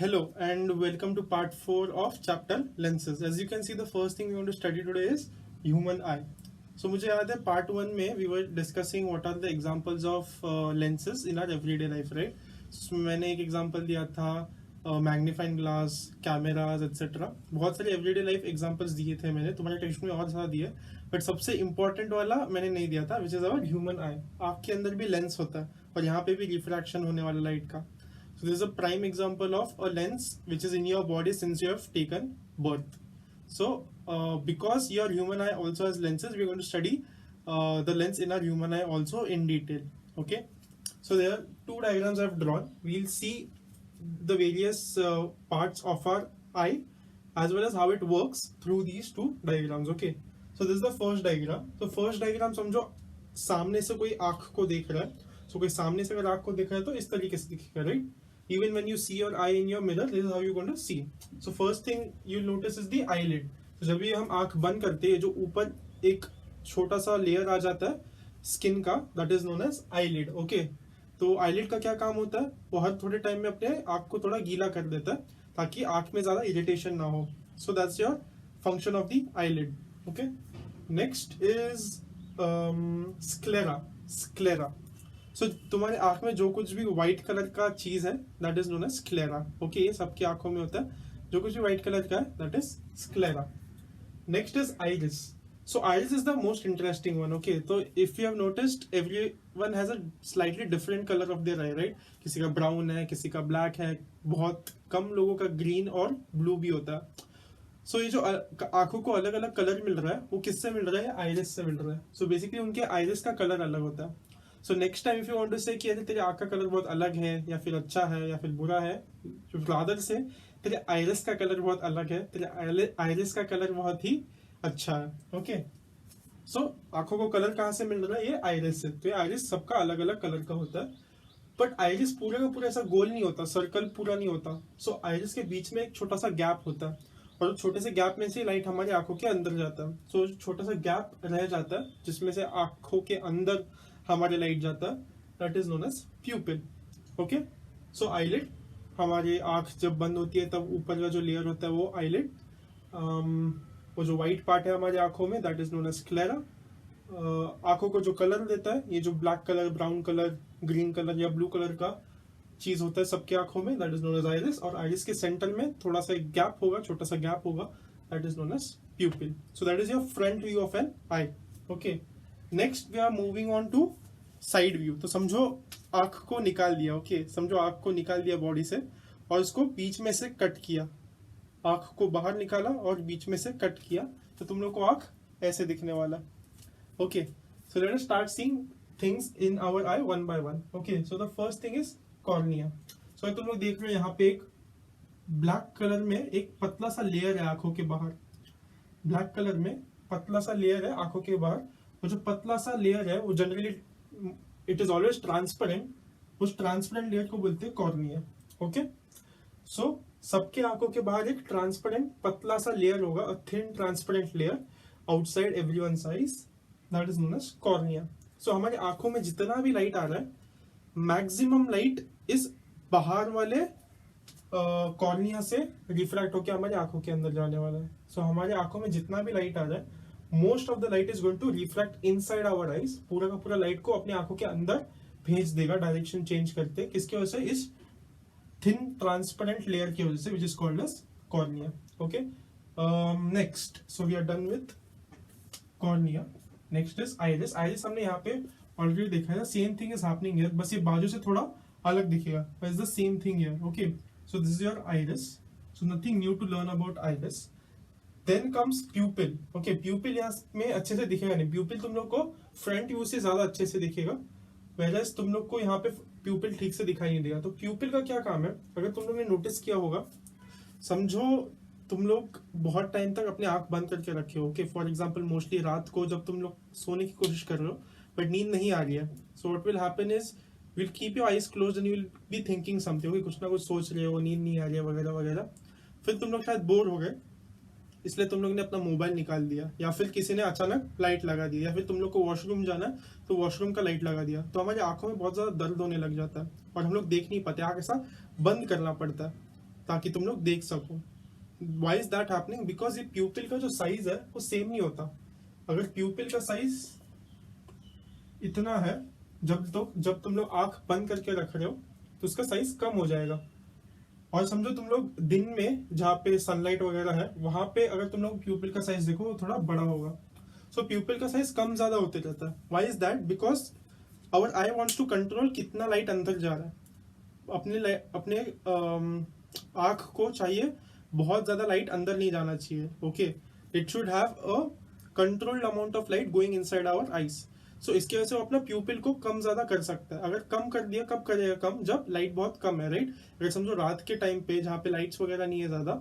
Hello and welcome to part 4 of chapter lenses. As you can see, the first thing we want to study today is human eye. So मुझे याद है part 1 में we were discussing what are the examples of lenses in our everyday life, right? So मैंने एक example दिया था magnifying glass, cameras, etc. बहुत सारे everyday life examples दिए थे मैंने, तुम्हारे टेक्स्ट में और ज़्यादा दिए, बट सबसे important वाला मैंने नहीं दिया था, which is our human eye. आँख के अंदर भी लेंस होता है और यहाँ पे भी रिफ्रैक्शन होने वाला लाइट का. So this is a prime example of a lens which is in your body since you have taken birth. So because your human eye also has lenses, we are going to study the lens in our human eye also in detail. Okay. So there are two diagrams I have drawn. We'll see the various parts of our eye as well as how it works through these two diagrams. Okay. So this is the first diagram. So first diagram समझो सामने से कोई आँख को देख रहा है. So कोई सामने से अगर आँख को देख रहा है तो इस तरीके से दिखेगा, right? Even when you see your eye in your mirror, this is how you're going to see. So first thing you'll notice is the eyelid. So जब भी हम आँख बंद करते हैं, जो ऊपर एक छोटा सा लेयर आ जाता है स्किन का, that is known as eyelid. Okay. तो eyelid का क्या काम होता है? वो हर थोड़े टाइम में अपने आँख को थोड़ा गीला कर देता है ताकि आँख में ज़्यादा इरिटेशन ना हो. So that's your function of the eyelid. Okay. Next is sclera. Sclera. So तुम्हारे आंख में जो कुछ भी व्हाइट कलर का चीज है that is known as sclera. Okay, ये सबकी आंखों में होता है. जो कुछ भी व्हाइट कलर का है that is sclera. Next is iris. So iris is the most interesting one. Okay, तो if you have noticed everyone has a slightly different colour of their eye, right? किसी का ब्राउन है, किसी का black है, बहुत कम लोगों का ग्रीन और ब्लू भी होता है. सो ये जो आंखों को अलग अलग कलर मिल रहा है वो किससे मिल रहा है? आइरिस से मिल रहा है. सो बेसिकली उनके आइरिस का कलर अलग होता है. So next time if you want to say कि अरे तेरे आँख का कलर बहुत अलग है या फिर अच्छा है या फिर बुरा है, रादर से तेरे आइरिस का कलर बहुत अलग है, तेरे आइरिस का कलर बहुत ही अच्छा है. ओके, सो आंखों को कलर कहाँ से मिल रहा है? ये आइरिस से. तो ये आइरिस सबका अलग अलग कलर का होता है, बट आइरिस पूरा का पूरा ऐसा गोल नहीं होता, सर्कल पूरा नहीं होता. सो आइरिस के बीच में एक छोटा सा गैप होता है और छोटे से गैप में से लाइट हमारी आंखों के अंदर जाता है. सो छोटा सा गैप रह जाता है जिसमें से आंखों के अंदर हमारे लाइट जाता है, that is known as pupil. Okay, so eyelid, हमारी आंख जब बंद होती है तब ऊपर का जो लेयर होता है वो आईलिड. वो जो व्हाइट पार्ट है हमारी आंखों में that is known as sclera. आंखों को जो कलर देता है, ये जो black colour, brown colour, green colour या ब्लू कलर का चीज होता है सबके आंखों में, that is known as iris. और आइरिस के सेंटर में थोड़ा सा एक गैप होगा, छोटा सा गैप होगा, that is known as pupil. So that is your front view of an eye. Okay, next we are moving on to side view. तो समझो आंख को निकाल दिया. ओके, समझो आंख को निकाल दिया बॉडी से और इसको बीच में से कट किया. आंख को बाहर निकाला और बीच में से कट किया, तो तुम लोग को आंख ऐसे दिखने वाला. Okay, so let us start seeing things in our eye one by one. Okay, so the first thing is cornea. सो तुम लोग देख रहे हो यहाँ पे एक ब्लैक कलर में एक पतला सा लेयर है आंखों के बाहर. ब्लैक कलर में पतला सा लेयर है आंखों के बाहर. वो जो पतला सा लेयर है वो generally it is always transparent. उस ट्रांसपेरेंट लेयर को बोलते हैं कॉर्निया. ओके, सो सबके आंखों के बाहर एक ट्रांसपेरेंट पतला सा लेयर होगा, a thin transparent layer outside everyone's eyes, that is known as cornea. So हमारी आंखों में जितना भी लाइट आ रहा है, मैक्सिमम लाइट इस बाहर वाले कॉर्निया से रिफ्रैक्ट होकर हमारी आंखों के अंदर जाने वाला है. सो हमारी आंखों में जितना भी लाइट आ रहा है, most of the light is going to refract inside our eyes. पूरा का पूरा लाइट को अपनी आंखों के अंदर भेज देगा, डायरेक्शन चेंज करते. किसकी वजह से? इस थिन ट्रांसपेरेंट लेयर की वजह से, which is called as cornea. Okay, next, so we are done with cornea. Next is iris. Iris हमने यहाँ पे ऑलरेडी देखा है. Same thing is happening here, बस ये बाजू से थोड़ा अलग दिखेगा, but is the same thing here. Okay, so this is your iris. So nothing new to learn about iris. Then comes pupil. Okay, pupil यहाँ में अच्छे से दिखेगा नहीं. प्यूपिल तुम लोग को फ्रंट व्यू से ज्यादा अच्छे से दिखेगा, वेरएज तुम लोग को यहाँ पे प्यूपिल ठीक से दिखाई नहीं देगा. तो प्यूपिल का क्या काम है? अगर तुम लोग ने नोटिस किया होगा, समझो तुम लोग बहुत टाइम तक अपने आंख बंद करके रखे हो. ओके, फॉर एग्जाम्पल मोस्टली रात को जब तुम लोग सोने की कोशिश कर रहे हो बट नींद नहीं आ रही है, so what will happen is will keep your eyes closed end you will be thinking something. Okay, कुछ ना कुछ सोच रहे हो, नींद नहीं आ रही है वगैरह वगैरह. फिर तुम लोग शायद बोर हो गए, इसलिए तुम लोग ने अपना मोबाइल निकाल दिया, या फिर किसी ने अचानक लाइट लगा दी, या फिर तुम लोग को वॉशरूम जाना है तो वॉशरूम का लाइट लगा दिया. तो हमारी आंखों में बहुत ज्यादा दर्द होने लग जाता है और हम लोग देख नहीं पाते, आंख ऐसा बंद करना पड़ता है ताकि तुम लोग देख सको। Why is that happening? Because ये प्यूपिल का जो साइज है वो सेम नहीं होता। अगर प्यूपिल का साइज इतना है, जब तुम लोग आंख बंद करके रख रहे हो तो उसका साइज कम हो जाएगा। और समझो तुम लोग दिन में जहाँ पे सनलाइट वगैरह है वहां पे अगर तुम लोग प्यूपिल का साइज देखो वो थोड़ा बड़ा होगा। सो प्यूपिल का साइज कम ज्यादा होते रहता है। Why is that? Because our eye wants to control कितना लाइट अंदर जा रहा है। अपने आंख को चाहिए बहुत ज्यादा लाइट अंदर नहीं जाना चाहिए। Okay, it should have a controlled amount of light going inside our eyes. So इसकी वजह से वो अपना प्यूपिल को कम ज्यादा कर सकता है। अगर कम कर दिया, कब करेगा कम? जब लाइट बहुत कम है, राइट? अगर समझो रात के टाइम पे जहाँ पे लाइट्स वगैरह नहीं है ज्यादा,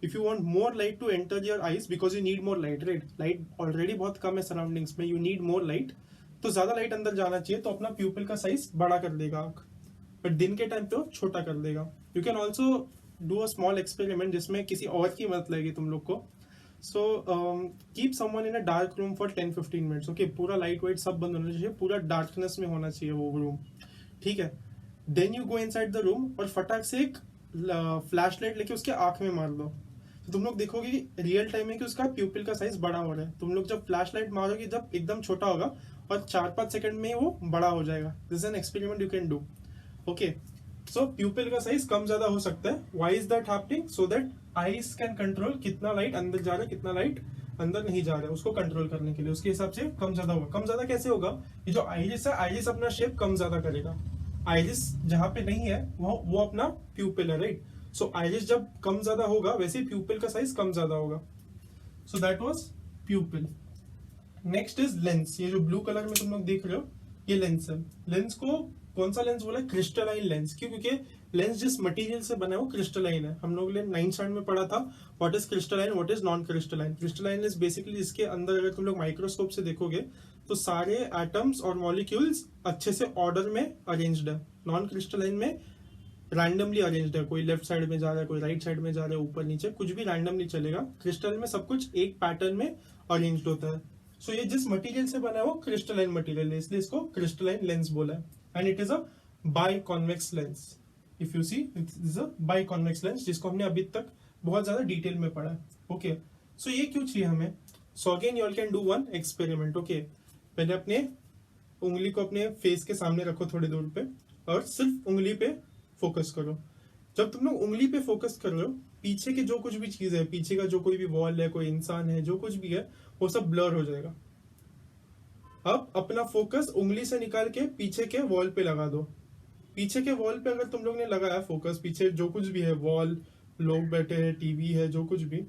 if you want more light to enter your eyes because you need more light, right? Light already बहुत कम है सराउंडिंग्स में, यू नीड मोर लाइट, तो ज्यादा लाइट अंदर जाना चाहिए, तो अपना प्यूपिल का साइज बड़ा कर देगा आंख। बट दिन के टाइम पे वो छोटा कर देगा। You can also do a small experiment जिसमें किसी और की मदद लगेगी तुम लोग को। So keep someone in a dark room for 10-15 minutes. Okay, पूरा लाइट वाइट सब बंद होना चाहिए, पूरा डार्कनेस में होना चाहिए वो रूम, ठीक है? Then you go inside the room और फटाक से एक फ्लैश लाइट लेके उसके आंख में मार दो। तो तुम लोग देखोगे कि रियल टाइम में कि उसका प्यूपिल का साइज बड़ा हो रहा है। तुम लोग जब फ्लैश लाइट मारोगे जब एकदम छोटा होगा और 4-5 सेकंड में वो बड़ा हो जाएगा। This is an experiment you can do. Okay, सो प्यूपिल का साइज कम ज्यादा हो सकता है। Why is that happening? So that eyes can control कितना लाइट अंदर जा रहा है, कितना लाइट अंदर नहीं जा रहा है, उसको कंट्रोल करने के लिए उसके हिसाब से कम ज्यादा होगा। कम ज्यादा कैसे होगा? ये जो आइरिस है, आइरिस अपना शेप कम ज्यादा करेगा। आइरिस जहां पे नहीं है वो अपना प्यूपिल है, राइट? सो आइरिस जब कम ज्यादा होगा वैसे प्यूपिल का साइज कम ज्यादा होगा। सो that was प्यूपिल। Next is lens. ये जो ब्लू कलर में तुम लोग देख रहे हो ये लेंस है। लेंस को कौन सा लेंस बोला? Crystalline lens. क्यों? क्योंकि लेंस जिस मटेरियल से बना है वो क्रिस्टलाइन है। हम लोग ने 9th स्टैंडर्ड में पढ़ा था what is crystalline, what is non crystalline. Crystalline is basically इसके अंदर अगर तुम लोग माइक्रोस्कोप से देखोगे तो सारे एटम्स और मॉलिक्यूल्स अच्छे से ऑर्डर में अरेंज्ड है। नॉन क्रिस्टलाइन में रैंडमली अरेंज्ड है, कोई लेफ्ट साइड में जा रहा है, कोई राइट साइड में जा रहा है, ऊपर नीचे, कुछ भी रैंडमली चलेगा। क्रिस्टल में सब कुछ एक पैटर्न में अरेंज्ड होता है। सो ये जिस मटेरियल से बना है वो क्रिस्टलाइन मटेरियल है, इसलिए इसको क्रिस्टलाइन लेंस बोला है। And it is a biconvex lens. If you see it is a biconvex lens, जिसको हमने अभी तक बहुत ज्यादा डिटेल में पढ़ा है। ओके, सो ये क्यों चाहिए हमें? So again you all can do one experiment. Okay, पहले अपने उंगली को अपने फेस के सामने रखो थोड़ी दूर पे और सिर्फ उंगली पे फोकस करो। जब तुम लोग उंगली पे फोकस कर रहे हो, पीछे की जो कुछ भी चीज है, पीछे का जो कोई भी वॉल है, कोई इंसान है, जो कुछ भी है, वो सब ब्लर हो जाएगा। अब अपना फोकस उंगली से निकाल के पीछे के वॉल पे लगा दो। पीछे के वॉल पे अगर तुम लोग ने लगाया फोकस, पीछे जो कुछ भी है, वॉल, लोग बैठे हैं, टीवी है, जो कुछ भी,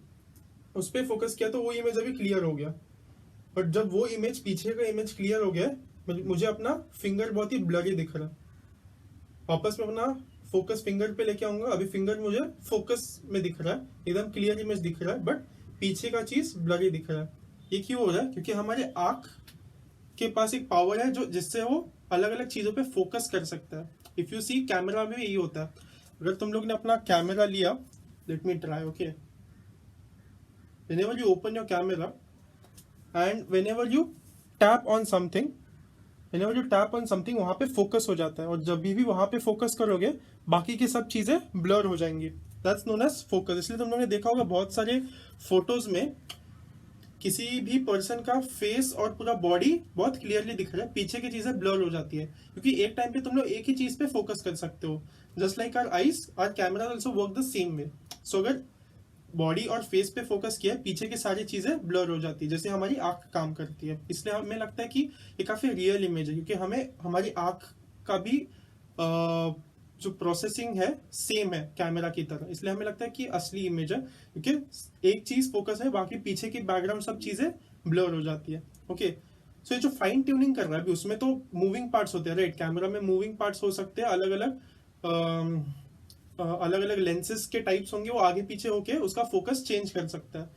उस पे फोकस किया तो वो इमेज अभी क्लियर हो गया। बट जब वो इमेज, पीछे का इमेज क्लियर हो गया, मुझे अपना फिंगर बहुत ही ब्लरी दिख रहा है। वापस में अपना फोकस फिंगर पे लेके आऊंगा, अभी फिंगर मुझे फोकस में दिख रहा है, एकदम क्लियर इमेज दिख रहा है, बट पीछे का चीज ब्लरी दिख रहा है। ये क्यों हो रहा है? क्योंकि हमारे आंख के पास एक पावर है जो जिससे वो अलग अलग चीजों पे फोकस कर सकता है। इफ यू सी, कैमरा में यही होता है। अगर तुम लोग ने अपना कैमरा लिया, let me try, okay, whenever you open your camera and whenever you tap on something, whenever you tap on something, वहां पे फोकस हो जाता है। और जब भी वहां पे फोकस करोगे बाकी की सब चीजें ब्लर हो जाएंगी। That's known as focus. इसलिए तुम लोगों ने देखा होगा बहुत सारे फोटोज में किसी भी पर्सन का फेस और पूरा बॉडी बहुत क्लियरली दिख रहा है, पीछे की चीजें ब्लर हो जाती है, क्योंकि एक टाइम पे तुम लोग एक ही चीज पे फोकस कर सकते हो। Just like our eyes, our camera also work the same way. So अगर बॉडी और फेस पे फोकस किया, पीछे की सारी चीजें ब्लर हो जाती है, जैसे हमारी आंख काम करती है। इसलिए हमें लगता है कि ये काफी रियल इमेज है, क्योंकि हमें हमारी आंख का भी जो प्रोसेसिंग है सेम है कैमरा की तरह, इसलिए हमें लगता है कि असली इमेज है, क्योंकि एक चीज फोकस है, बाकी पीछे की बैकग्राउंड सब चीजें ब्लर हो जाती है। ओके, सो ये जो फाइन ट्यूनिंग कर रहा है अभी, उसमें तो मूविंग पार्ट्स होते हैं, राइट? कैमरा में मूविंग पार्ट्स हो सकते हैं, अलग अलग लेंसेज के टाइप्स होंगे, वो आगे पीछे होके उसका फोकस चेंज कर सकता है।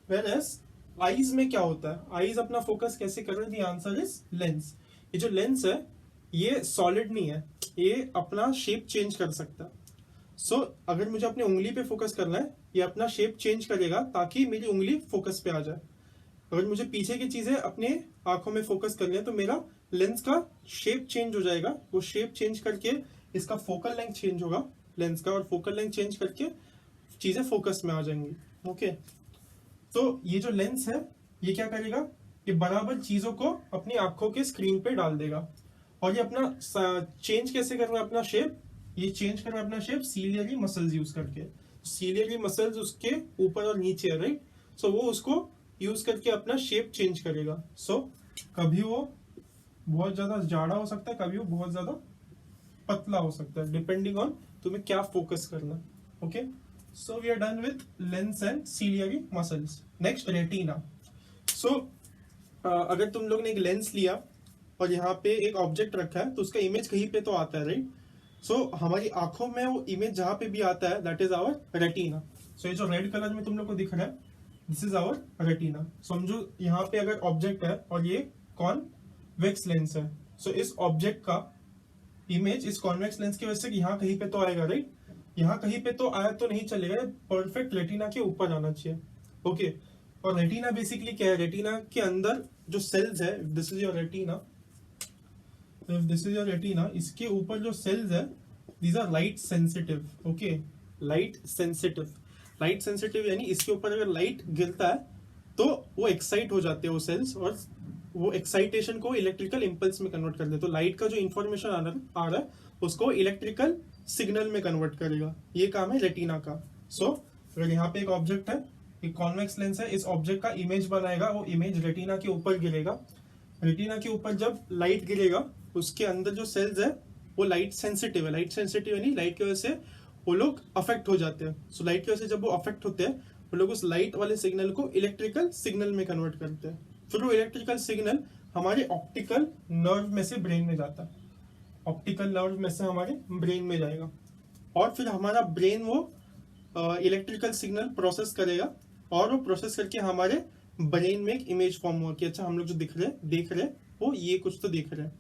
वेयरएज आईज में क्या होता है? आईज अपना फोकस कैसे कर रहे हैं? The answer is lens. ये जो लेंस है ये सॉलिड नहीं है, ये अपना शेप चेंज कर सकता है। सो अगर मुझे अपनी उंगली पे फोकस करना है, ये अपना शेप चेंज करेगा ताकि मेरी उंगली फोकस पे आ जाए। अगर मुझे पीछे की चीजें अपने आंखों में फोकस करनी है तो मेरा लेंस का शेप चेंज हो जाएगा। वो शेप चेंज करके इसका फोकल लेंथ चेंज होगा, लेंस का, और फोकल लेंथ चेंज करके चीजें फोकस में आ जाएंगी। ओके, तो ये जो लेंस है ये क्या करेगा, ये बराबर चीजों को अपनी आंखों के स्क्रीन पे डाल देगा। और ये अपना चेंज कैसे कर रहा है अपना शेप, ये चेंज कर रहा है अपना शेप सीलियरी मसल्स यूज करके। सीलियरी मसल्स उसके ऊपर और नीचे है, राइट। सो वो उसको यूज करके अपना शेप चेंज करेगा। सो कभी वो बहुत ज्यादा जाड़ा हो सकता है, कभी वो बहुत ज्यादा पतला हो सकता है, डिपेंडिंग ऑन तुम्हें क्या फोकस करना। Okay, so we are done with lens and ciliary muscles. Next retina. So अगर तुम लोग ने एक लेंस लिया और यहाँ पे एक ऑब्जेक्ट रखा है तो उसका इमेज कहीं पे तो आता है, राइट। सो हमारी आंखों में वो इमेज जहां पे भी आता है दैट इज आवर रेटिना। सो ये जो रेड कलर में तुम लोग को दिख रहा है दिस इज आवर रेटिना। समझो यहाँ पे अगर ऑब्जेक्ट है और ये कॉन्वेक्स लेंस है, सो इस ऑब्जेक्ट का इमेज इस कॉन्वेक्स लेंस की वजह से यहाँ कहीं पे तो आएगा, राइट। यहाँ कहीं पे तो आया तो नहीं चलेगा, परफेक्ट रेटिना के ऊपर आना चाहिए। ओके, और रेटिना बेसिकली क्या है, रेटिना के अंदर जो सेल्स है, this is your retina, this is your retina, इसके ऊपर जो सेल्स है these are light sensitive. Okay, light sensitive, light sensitive यानी इसके ऊपर अगर लाइट गिरता है तो वो एक्साइट हो जाते हैं वो सेल्स, और वो एक्साइटेशन को इलेक्ट्रिकल इंपल्स में कन्वर्ट कर देते। तो लाइट का जो इंफॉर्मेशन आ रहा है उसको इलेक्ट्रिकल सिग्नल में कन्वर्ट करेगा, ये काम है रेटिना का। सो अगर यहाँ पे एक ऑब्जेक्ट है, एक कॉन्वेक्स लेंस है, इस ऑब्जेक्ट का इमेज बनाएगा, वो इमेज रेटिना के ऊपर गिरेगा। रेटिना के ऊपर जब लाइट गिरेगा उसके अंदर जो सेल्स है वो लाइट सेंसिटिव है। लाइट सेंसिटिव यानी लाइट की वजह से वो लोग अफेक्ट हो जाते हैं। सो लाइट की वजह से जब वो अफेक्ट होते हैं वो लोग उस लाइट वाले सिग्नल को इलेक्ट्रिकल सिग्नल में कन्वर्ट करते हैं। फिर वो इलेक्ट्रिकल सिग्नल हमारे ऑप्टिकल नर्व में से ब्रेन में जाता है, ऑप्टिकल नर्व में से हमारे ब्रेन में जाएगा, और फिर हमारा ब्रेन वो इलेक्ट्रिकल सिग्नल प्रोसेस करेगा, और वो प्रोसेस करके हमारे ब्रेन में एक इमेज फॉर्म हुआ कि अच्छा हम लोग जो देख रहे वो ये कुछ तो देख रहे हैं।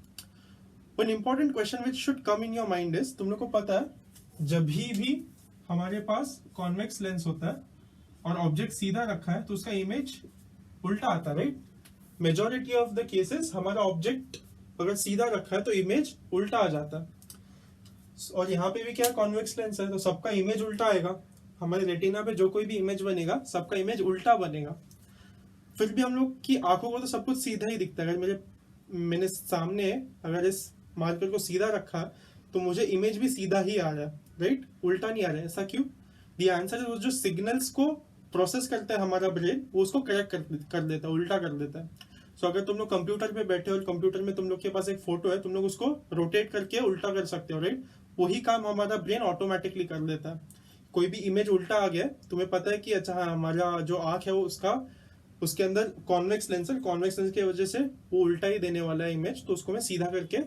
One important question which should come in your mind is, तुम लोग को पता है जब भी हमारे पास कॉन्वेक्स लेंस होता है और ऑब्जेक्ट सीधा रखा है तो उसका इमेज उल्टा आता है, right. Majority of the cases हमारा ऑब्जेक्ट अगर सीधा रखा है तो इमेज उल्टा आ जाता है, और यहाँ पे भी क्या कॉन्वेक्स लेंस है तो सबका इमेज उल्टा आएगा। हमारे रेटिना पे जो कोई भी इमेज बनेगा सबका इमेज उल्टा बनेगा। फिर भी हम लोग की आंखों को तो सब कुछ सीधा ही दिखता है। अगर मैंने सामने अगर इस मार्कर को सीधा रखा तो मुझे इमेज भी सीधा ही आ रहा है, राइट, उल्टा नहीं आ रहा है। ऐसा क्यों? द आंसर इज जो सिग्नल्स को प्रोसेस करता है हमारा ब्रेन वो उसको करेक्ट कर देता है, उल्टा कर देता है। सो अगर तुम लोग कंप्यूटर पे बैठे हो और कंप्यूटर में तुम लोग के पास एक फोटो है, तुम लोग उसको रोटेट करके उल्टा कर सकते हो, राइट। वही काम हमारा ब्रेन ऑटोमेटिकली कर देता है। कोई भी इमेज उल्टा आ गया, तुम्हें पता है कि अच्छा हाँ हमारा जो आंख है वो उसके अंदर कॉन्वेक्स लेंस है, कॉन्वेक्स लेंस की वजह से वो उल्टा ही देने वाला है इमेज, तो उसको मैं सीधा करके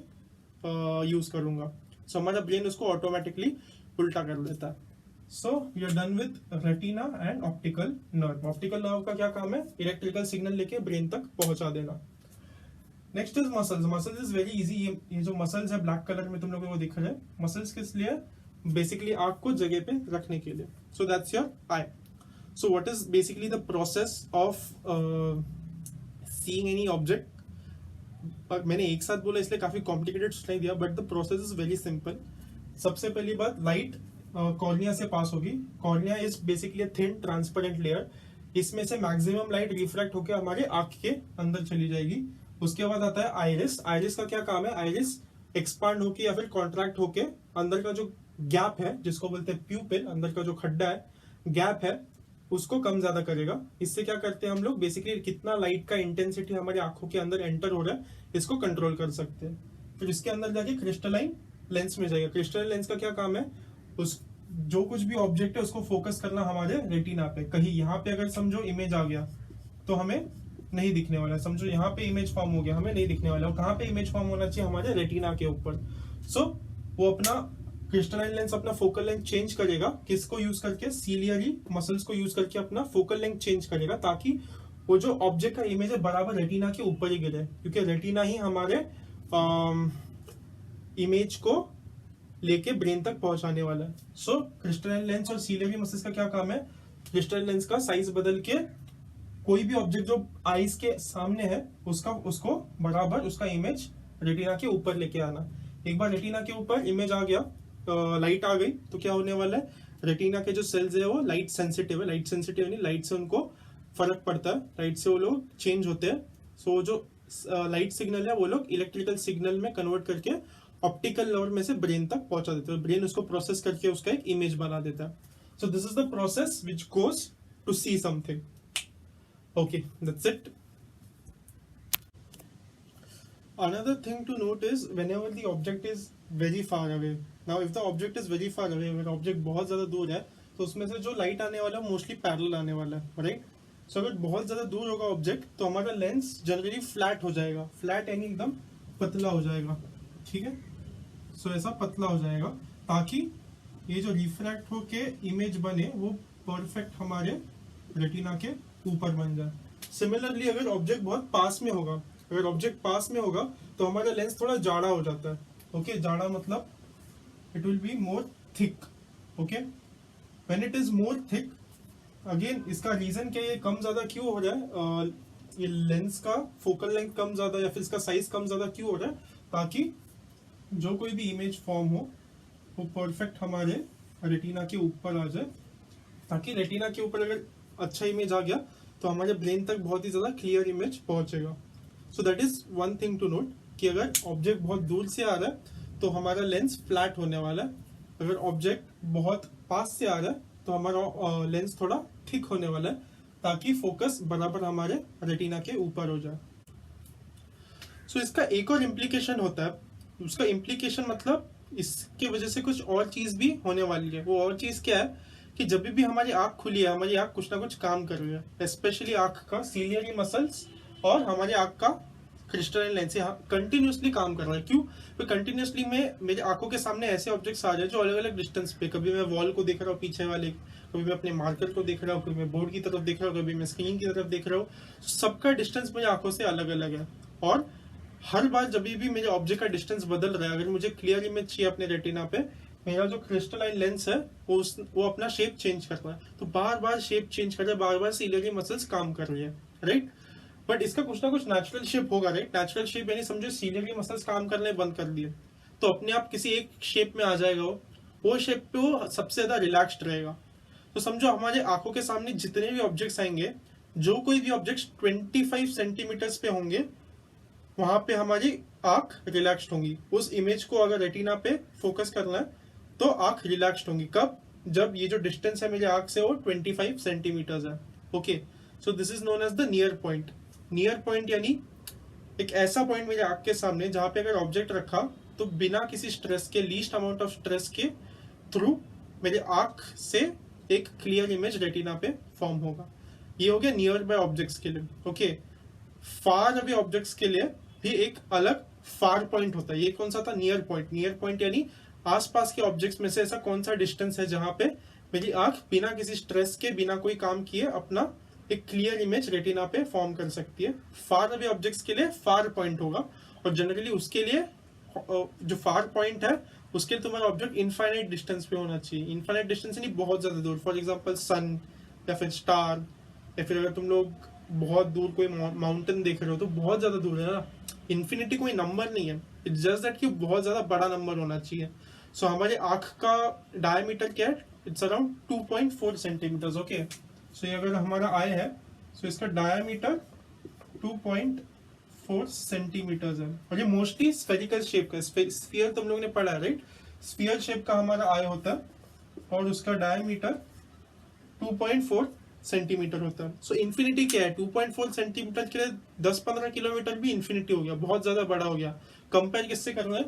यूज करूंगा। सो हमारा ब्रेन उसको ऑटोमेटिकली उल्टा कर देता है। So we are done with retina and optical nerve. Optical nerve का क्या काम है? इलेक्ट्रिकल सिग्नल लेके ब्रेन तक पहुंचा देना। Next is muscles. Muscles is very easy. ये जो मसल्स है ब्लैक कलर में तुम लोगों को दिख रहे हैं, मसल्स किस लिए? बेसिकली आंख को जगह पे रखने के लिए। सो that's your I. So what is basically the process of seeing any object? मैंने एक साथ बोला इसलिए काफी कॉम्प्लिकेटेड सुनाई दिया, but the process is very simple. सबसे पहली बात, लाइट कॉर्निया से पास होगी। Cornea is basically thin transparent layer, इसमें से मैक्सिमम लाइट रिफ्लेक्ट होकर हमारे आंख के अंदर चली जाएगी। उसके बाद आता है आइरिस। आइरिस का क्या काम है? आइरिस एक्सपांड होके या फिर कॉन्ट्रैक्ट होके अंदर का जो गैप है जिसको बोलते हैं प्यूपिल, अंदर का जो खड्डा है, गैप है, उसको कम ज्यादा करेगा। इससे क्या करते हैं हम लोग? बेसिकली कितना लाइट का इंटेंसिटी हमारे आंखों के अंदर एंटर हो रहा है इसको कंट्रोल कर सकते हैं। फिर इसके अंदर जाके क्रिस्टलाइन लेंस में जाएगा। क्रिस्टलाइन लेंस का क्या काम है? उस जो कुछ भी ऑब्जेक्ट है उसको फोकस करना हमारे रेटिना पे। कहीं यहाँ पे अगर समझो इमेज आ गया तो हमें नहीं दिखने वाला। समझो यहाँ पे इमेज फॉर्म हो गया, हमें नहीं दिखने वाला। और कहाँ पे इमेज फॉर्म होना चाहिए? हमारे रेटिना के ऊपर। सो वो अपना क्रिस्टलाइन लेंस अपना फोकल लेंथ चेंज करेगा। किसको यूज करके? सीलियरी मसल्स को यूज करके अपना फोकल लेंथ चेंज करेगा, ताकि वो जो ऑब्जेक्ट का इमेज है बराबर रेटिना के ऊपर ही गिरे, क्योंकि रेटिना ही हमारे इमेज को लेके ब्रेन तक पहुंचाने वाला है। सो क्रिस्टलाइन लेंस और सीलियरी मसल्स का क्या काम है? क्रिस्टलाइन लेंस का साइज बदल के कोई भी ऑब्जेक्ट जो आईज के सामने है उसको बराबर उसका इमेज रेटिना के ऊपर लेके आना। एक बार रेटिना के ऊपर इमेज आ गया लाइट आ गई तो क्या होने वाला है, रेटिना के जो सेल्स है वो लाइट सेंसिटिव है, लाइट सेंसिटिव यानी लाइट से उनको फर्क पड़ता है, लाइट से वो लोग चेंज होते हैं। सो जो लाइट सिग्नल है वो लोग इलेक्ट्रिकल सिग्नल में कन्वर्ट करके ऑप्टिकल नर्व में से ब्रेन तक पहुंचा देते हैं, ब्रेन उसको प्रोसेस करके उसका एक इमेज बना देता है। So this is the process which goes to see something. Okay, that's it. Another thing to note is whenever the object is very far away. Now if the object is very far away, अगर object बहुत ज़्यादा दूर है तो उसमें से जो light आने वाला है मोस्टली पैरेलल आने वाला है, राइट। सो अगर बहुत ज़्यादा दूर होगा ऑब्जेक्ट तो हमारा लेंस जनरली फ्लैट हो जाएगा, फ्लैट यानी एकदम पतला हो जाएगा, ठीक है। सो ऐसा पतला हो जाएगा ताकि ये जो रिफ्रैक्ट होके इमेज बने वो परफेक्ट हमारे रेटिना के ऊपर बन जाए। सिमिलरली अगर ऑब्जेक्ट बहुत पास में होगा, अगर ऑब्जेक्ट पास में होगा तो हमारा लेंस थोड़ा जाड़ा हो जाता है। ओके, जाड़ा मतलब it will be more thick. Okay, when it is more thick, again इसका रीजन क्या, ये कम ज्यादा क्यों हो रहा है, ये लेंस का फोकल लेंथ कम ज्यादा या फिर इसका साइज कम ज्यादा क्यों हो रहा है, ताकि जो कोई भी इमेज फॉर्म हो वो परफेक्ट हमारे रेटिना के ऊपर आ जाए, ताकि रेटिना के ऊपर अगर अच्छा इमेज आ गया तो हमारे ब्रेन तक बहुत ही ज्यादा क्लियर इमेज पहुंचेगा। So that is one thing to note कि अगर ऑब्जेक्ट बहुत दूर से आ रहा है तो हमारा लेंस फ्लैट होने वाला है, अगर ऑब्जेक्ट बहुत पास से आ रहा है तो हमारा लेंस थोड़ा थिक होने वाला है, ताकि फोकस बराबर हमारे रेटिना के ऊपर हो जाए। सो इसका एक और इम्प्लीकेशन होता है, उसका इम्प्लीकेशन मतलब इसके वजह से कुछ और चीज भी होने वाली है। वो और चीज क्या है कि जब भी हमारी आंख खुली है, हमारी आंख कुछ ना कुछ काम कर रही है, स्पेशली आंख का सीलियरी मसल्स और हमारे आंख का क्रिस्टलाइन लेंस कंटिन्यूसली काम कर रहा है। क्यों? तो कंटिन्यूसली में मेरी आंखों के सामने ऐसे ऑब्जेक्ट्स आ रहे हैं जो अलग अलग डिस्टेंस पे, कभी मैं वॉल को देख रहा हूँ पीछे वाले, कभी मैं अपने मार्कर को देख रहा हूँ, कभी मैं बोर्ड की तरफ देख रहा हूँ, कभी मैं स्क्रीन की तरफ देख रहा हूँ। सबका डिस्टेंस मेरी आंखों से अलग अलग है, और हर बार जब भी मेरे ऑब्जेक्ट का डिस्टेंस बदल रहा है, अगर मुझे क्लियर इमेज चाहिए अपने रेटिना पे, मेरा जो क्रिस्टलाइन लेंस है वो अपना शेप चेंज कर रहा है, तो बार बार शेप चेंज कर रहा है, बार बार सीलियरी मसल्स काम कर रही है, राइट। बट इसका कुछ ना कुछ नेचुरल शेप होगा, राइट। नेचुरल शेप यानी समझो सीलियरी मसल्स काम करने बंद कर दिए तो अपने आप किसी एक शेप में आ जाएगा, वो शेप पे वो सबसे ज्यादा रिलैक्स्ड रहेगा। तो समझो हमारे आंखों के सामने जितने भी ऑब्जेक्ट्स आएंगे, जो कोई भी ऑब्जेक्ट्स 25 सेंटीमीटर्स पे होंगे, वहां पे हमारी आंख रिलैक्स्ड होंगी। उस इमेज को अगर रेटिना पे फोकस करना है तो आंख रिलैक्स्ड होंगी। कब? जब ये जो डिस्टेंस है मेरी आंख से वो 25 सेंटीमीटर्स है। Okay, so this is known as the near point. Near point यानी एक ऐसा पॉइंट मेरे आंख के सामने जहां पे अगर ऑब्जेक्ट रखा तो बिना किसी स्ट्रेस के, लीस्ट अमाउंट ऑफ स्ट्रेस के थ्रू मेरे आंख से एक क्लियर इमेज रेटिना पे फॉर्म होगा। ये हो गया नियर बाय ऑब्जेक्ट्स के लिए। ओके, फार अवे ऑब्जेक्ट्स के लिए भी एक अलग फार पॉइंट होता है। ये कौन सा था? Near point. नियर पॉइंट यानी आसपास के ऑब्जेक्ट्स में से ऐसा कौन सा डिस्टेंस है जहां पे मेरी आंख बिना किसी स्ट्रेस के, बिना कोई काम किए अपना एक क्लियर इमेज रेटिना पे फॉर्म कर सकती है। फार अवे ऑब्जेक्ट्स के लिए फार पॉइंट होगा, और जनरली उसके लिए जो फार पॉइंट है उसके लिए तुम्हारा ऑब्जेक्ट इनफाइनाइट डिस्टेंस पे होना चाहिए। इनफाइनाइट डिस्टेंस यानी बहुत ज्यादा दूर, फॉर एग्जांपल सन या फिर स्टार, या फिर अगर तुम लोग बहुत दूर कोई माउंटेन देख रहे हो तो बहुत ज्यादा दूर है ना। इन्फिनिटी कोई नंबर नहीं है, इट्स जस्ट दैट कि बहुत ज्यादा बड़ा नंबर होना चाहिए। सो हमारे आंख का डायमीटर क्या है? It's around 2.4 centimetres. Okay, so ये अगर हमारा आई है, सो इसका डायमीटर 2.4 सेंटीमीटर्स है, और ये मोस्टली स्फेरिकल शेप का। स्फीयर तुम लोगों ने पढ़ा है, राइट। स्फीयर शेप का हमारा आई होता है और उसका डायमीटर 2.4 सेंटीमीटर होता है। सो इन्फिनिटी क्या है? 2.4 सेंटीमीटर के लिए 10-15 किलोमीटर भी इन्फिनिटी हो गया, बहुत ज्यादा बड़ा हो गया। कंपेयर किससे करना है?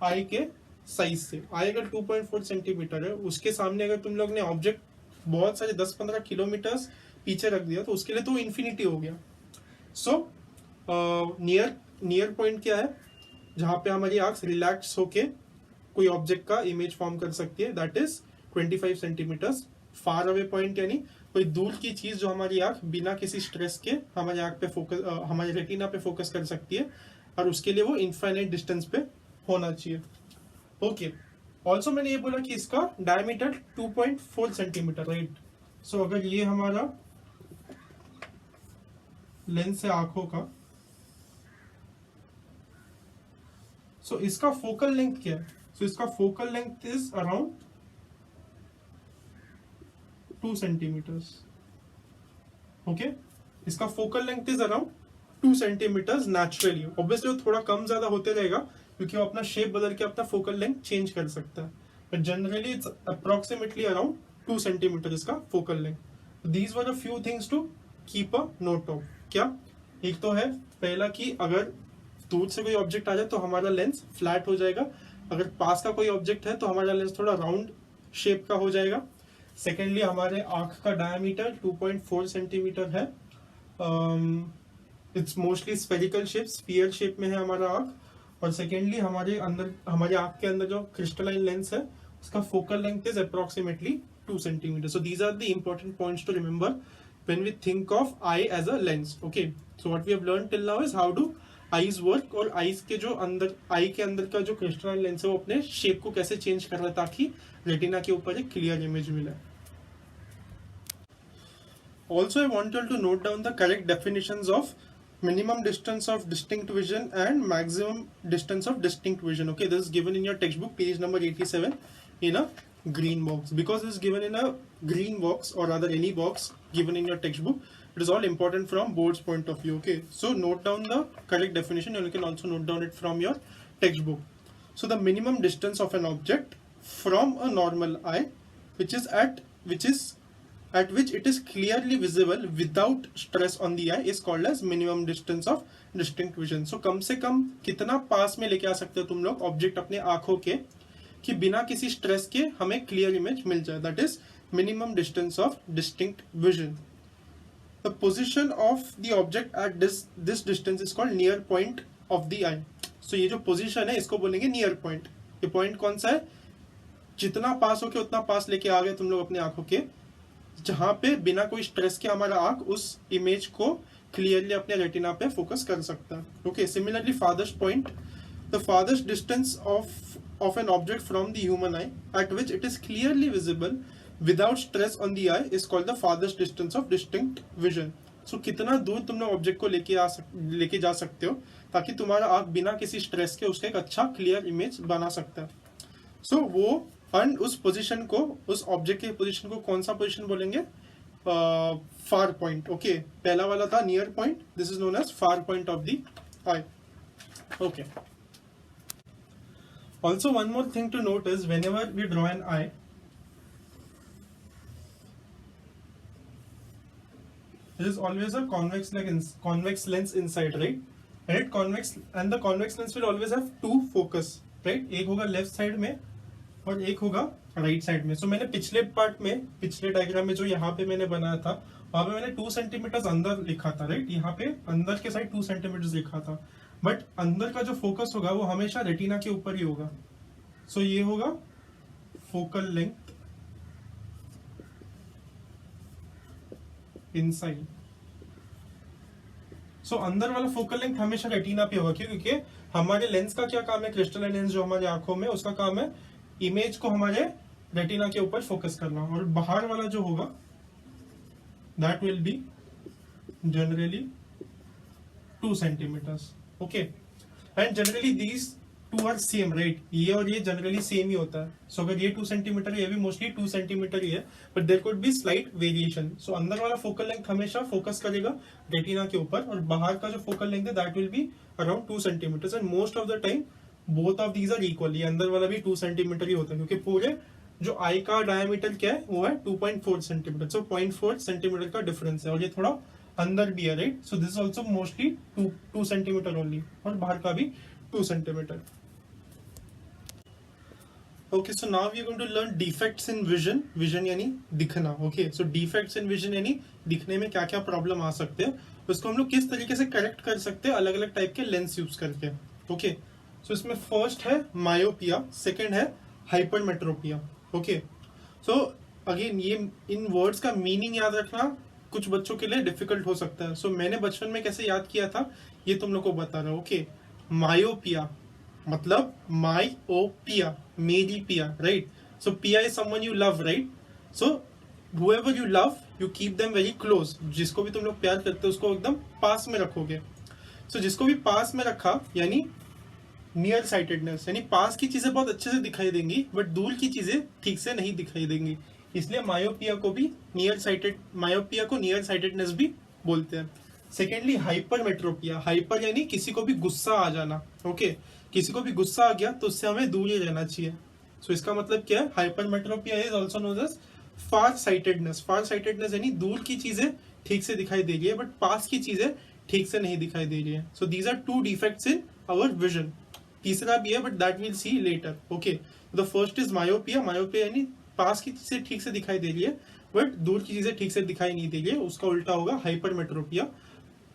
आई के साइज से। आई अगर 2.4 सेंटीमीटर है, उसके सामने अगर तुम लोग ने ऑब्जेक्ट बहुत सारे 10-15 किलोमीटर पीछे रख दिया तो उसके लिए तो इन्फिनिटी हो गया। सो नियर पॉइंट क्या है? जहां पे हमारी आंख रिलैक्स होके कोई ऑब्जेक्ट का इमेज फॉर्म कर सकती है, that is 25 centimetres. Far away point यानी कोई दूर की चीज जो हमारी आंख बिना किसी स्ट्रेस के हमारी आंख पे फोकस, हमारे रेटिना पे फोकस कर सकती है, और उसके लिए वो इनफाइनाइट डिस्टेंस पे होना चाहिए। ओके, ऑल्सो मैंने ये बोला कि इसका डायमीटर 2.4 सेंटीमीटर, राइट। सो अगर ये हमारा लेंस है आंखों का, सो इसका फोकल लेंथ क्या है? सो इसका focal length is around 2 centimetres. Okay, इसका focal length is around 2 centimetres naturally. Obviously वो थोड़ा कम ज्यादा होते रहेगा क्योंकि वो अपना शेप बदल के अपना फोकल लेंथ चेंज कर सकता है, but generally it's approximately around 2 centimetre इसका focal length. These were a few things to keep a note of. क्या? एक तो है पहला कि अगर दूर से कोई ऑब्जेक्ट आ जाए तो हमारा लेंस फ्लैट हो जाएगा, अगर पास का कोई ऑब्जेक्ट है तो हमारा लेंस थोड़ा राउंड शेप का हो जाएगा. सेकेंडली हमारे आंख का डायमीटर 2.4 सेंटीमीटर है. It's mostly spherical shape, sphere shape में है हमारा आंख. और सेकेंडली हमारे आंख के अंदर जो क्रिस्टलाइन लेंस है उसका focal length is approximately 2 centimetre. So these are the important points to remember when we think of eye as a lens. Okay, so what we have learned till now is how do eyes work, और eyes के जो अंदर, आई के अंदर का जो crystalline lens है वो अपने शेप को कैसे चेंज कर रहा है ताकि रेटिना के ऊपर एक क्लियर इमेज मिले. Also, I want you all to note down the correct definitions of minimum distance of distinct vision and maximum distance of distinct vision. Okay, this is given in your textbook, page number 87, in a green box. Because it is given in a green box, or rather any box given in your textbook, it is all important from board's point of view. Okay, so note down the correct definition, and you can also note down it from your textbook. So the minimum distance of an object from a normal eye, which is at which it is clearly visible without stress on the eye, is called as minimum distance of distinct vision. So कम से कम कितना पास में लेके आ सकते हो तुम लोग object अपने आंखों के कि बिना किसी स्ट्रेस के हमें क्लियर इमेज मिल जाए, that is minimum distance of distinct vision. The position of the object at this distance is called near point of the eye. So ये जो पोजीशन है इसको बोलेंगे नियर पॉइंट. ये पॉइंट कौन सा है? जितना पास होके उतना पास लेके आ गए तुम लोग अपने आंखों के, जहां पे बिना कोई स्ट्रेस के हमारा आंख उस इमेज को क्लियरली अपने रेटिना पे फोकस कर सकता है. Okay, similarly farthest point, the farthest distance of an object from the human eye at which it is clearly visible without stress on the eye is called the farthest distance of distinct vision. So कितना दूर तुम लोग object को लेके जा सकते हो ताकि तुम्हारा आंख बिना किसी स्ट्रेस के उसका एक अच्छा क्लियर इमेज बना सकता है. सो वो एंड उस पोजीशन को, उस ऑब्जेक्ट के पोजीशन को कौन सा पोजीशन बोलेंगे? Far point. ओके, पहला वाला था near point, this is known as far point of the eye. Okay, also one more thing to note is whenever we draw an eye, there is always a convex lens inside, right? Convex, and the convex lens will always have two focus, right? एक होगा left side में और एक होगा right side में. सो मैंने पिछले diagram में जो यहाँ पे मैंने बनाया था वहां पे मैंने 2 सेंटीमीटर अंदर लिखा था, राइट? यहाँ पे अंदर के साइड 2 सेंटीमीटर लिखा था, बट अंदर का जो फोकस होगा वो हमेशा रेटिना के ऊपर ही होगा. सो ये होगा फोकल लेंथ इनसाइड. सो अंदर वाला फोकल लेंथ हमेशा रेटिना पे होगा क्योंकि हमारे लेंस का क्या काम है? क्रिस्टलाइन लेंस जो हमारे आंखों में, उसका काम है इमेज को हमारे रेटिना के ऊपर फोकस करना. और बाहर वाला जो होगा that will be generally 2 centimetres. Okay, and generally these two are same, right? ये और ये जनरली सेम ही होता है. सो अगर ये 2 सेंटीमीटर है, ये भी मोस्टली 2 सेंटीमीटर ही है, but there could be slight variation. So अंदर वाला फोकल लेंथ हमेशा फोकस करेगा रेटिना के ऊपर, और बाहर का जो फोकल लेंथ है that will be around 2 centimetre. And most of the time both of these are equal. ये अंदर वाला भी 2 सेंटीमीटर ही होता है क्योंकि पूरे जो आई का डायमीटर क्या है वो है 2.4 सेंटीमीटर. सो 0.4 सेंटीमीटर का डिफरेंस है, और ये थोड़ा अंदर भी है, right? So this also mostly 2 centimetre only, और बाहर का भी 2 centimetre. Okay, so now we are going to learn defects in vision. Vision यानी दिखना. Okay, so defects in vision यानी दिखने में क्या क्या प्रॉब्लम आ सकते हैं, उसको हम लोग किस तरीके से करेक्ट कर सकते हैं अलग अलग टाइप के लेंस यूज करके. ओके, सो इसमें फर्स्ट है मायोपिया, सेकेंड है हाइपरमेट्रोपिया. ओके, सो अगेन ये इन वर्ड्स का मीनिंग याद रखना कुछ बच्चों के लिए डिफिकल्ट हो सकता है. सो मैंने बचपन में कैसे याद किया था ये तुम लोग को बता रहा हूँ. ओके, मायोपिया मतलब मायोपिया, मेरी पिया, राइट? सो पिया is someone you love, right? So whoever you love, you keep them very close. जिसको भी तुम लोग प्यार करते हो उसको एकदम पास में रखोगे. सो जिसको भी पास में रखा यानी नियर साइटेडनेस, यानी पास की चीजें बहुत अच्छे से दिखाई देंगी बट दूर की चीजें ठीक से नहीं दिखाई देंगी, इसलिए मायोपिया को नियर साइटेडनेस भी बोलते हैं। सेकेंडली हाइपरमेट्रोपिया, हाइपर यानी किसी को भी गुस्सा आ जाना, ओके किसी को भी गुस्सा आ गया तो उससे हमें दूर ही रहना चाहिए। सो इसका मतलब क्या है, hypermetropia is also known as far sightedness. Far sightedness यानी दूर की चीजें ठीक से दिखाई दे रही है बट पास की चीजें ठीक से नहीं दिखाई दे रही है। So these are two defects in our vision. तीसरा भी है but that will see later, okay. The first is myopia, myopia यानी पास की चीजें ठीक से दिखाई दे रही है बट दूर की चीजें ठीक से दिखाई नहीं दे रही है, उसका उल्टा होगा हाइपरमेट्रोपिया।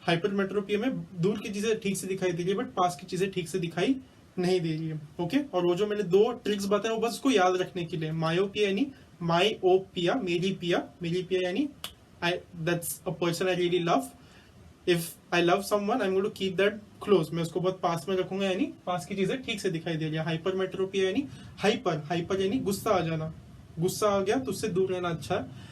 हाइपरमेट्रोपिया में दूर की चीजें ठीक से दिखाई दे रही है बट पास की चीजें ठीक से दिखाई नहीं दे रही है, ओके। और वो जो मैंने दो ट्रिक्स बताए वो बस उसको याद रखने के लिए। मायोपिया यानी मायोपिया, मेरी पिया यानी I that's a person I really love, if I love someone I am going to keep that close, मैं उसको बहुत पास में रखूंगा, यानी पास की चीजें ठीक से दिखाई दे रही है। हाइपरमेट्रोपिया यानी हाइपर यानी गुस्सा आ जाना, गुस्सा आ गया तो उससे दूर रहना अच्छा है।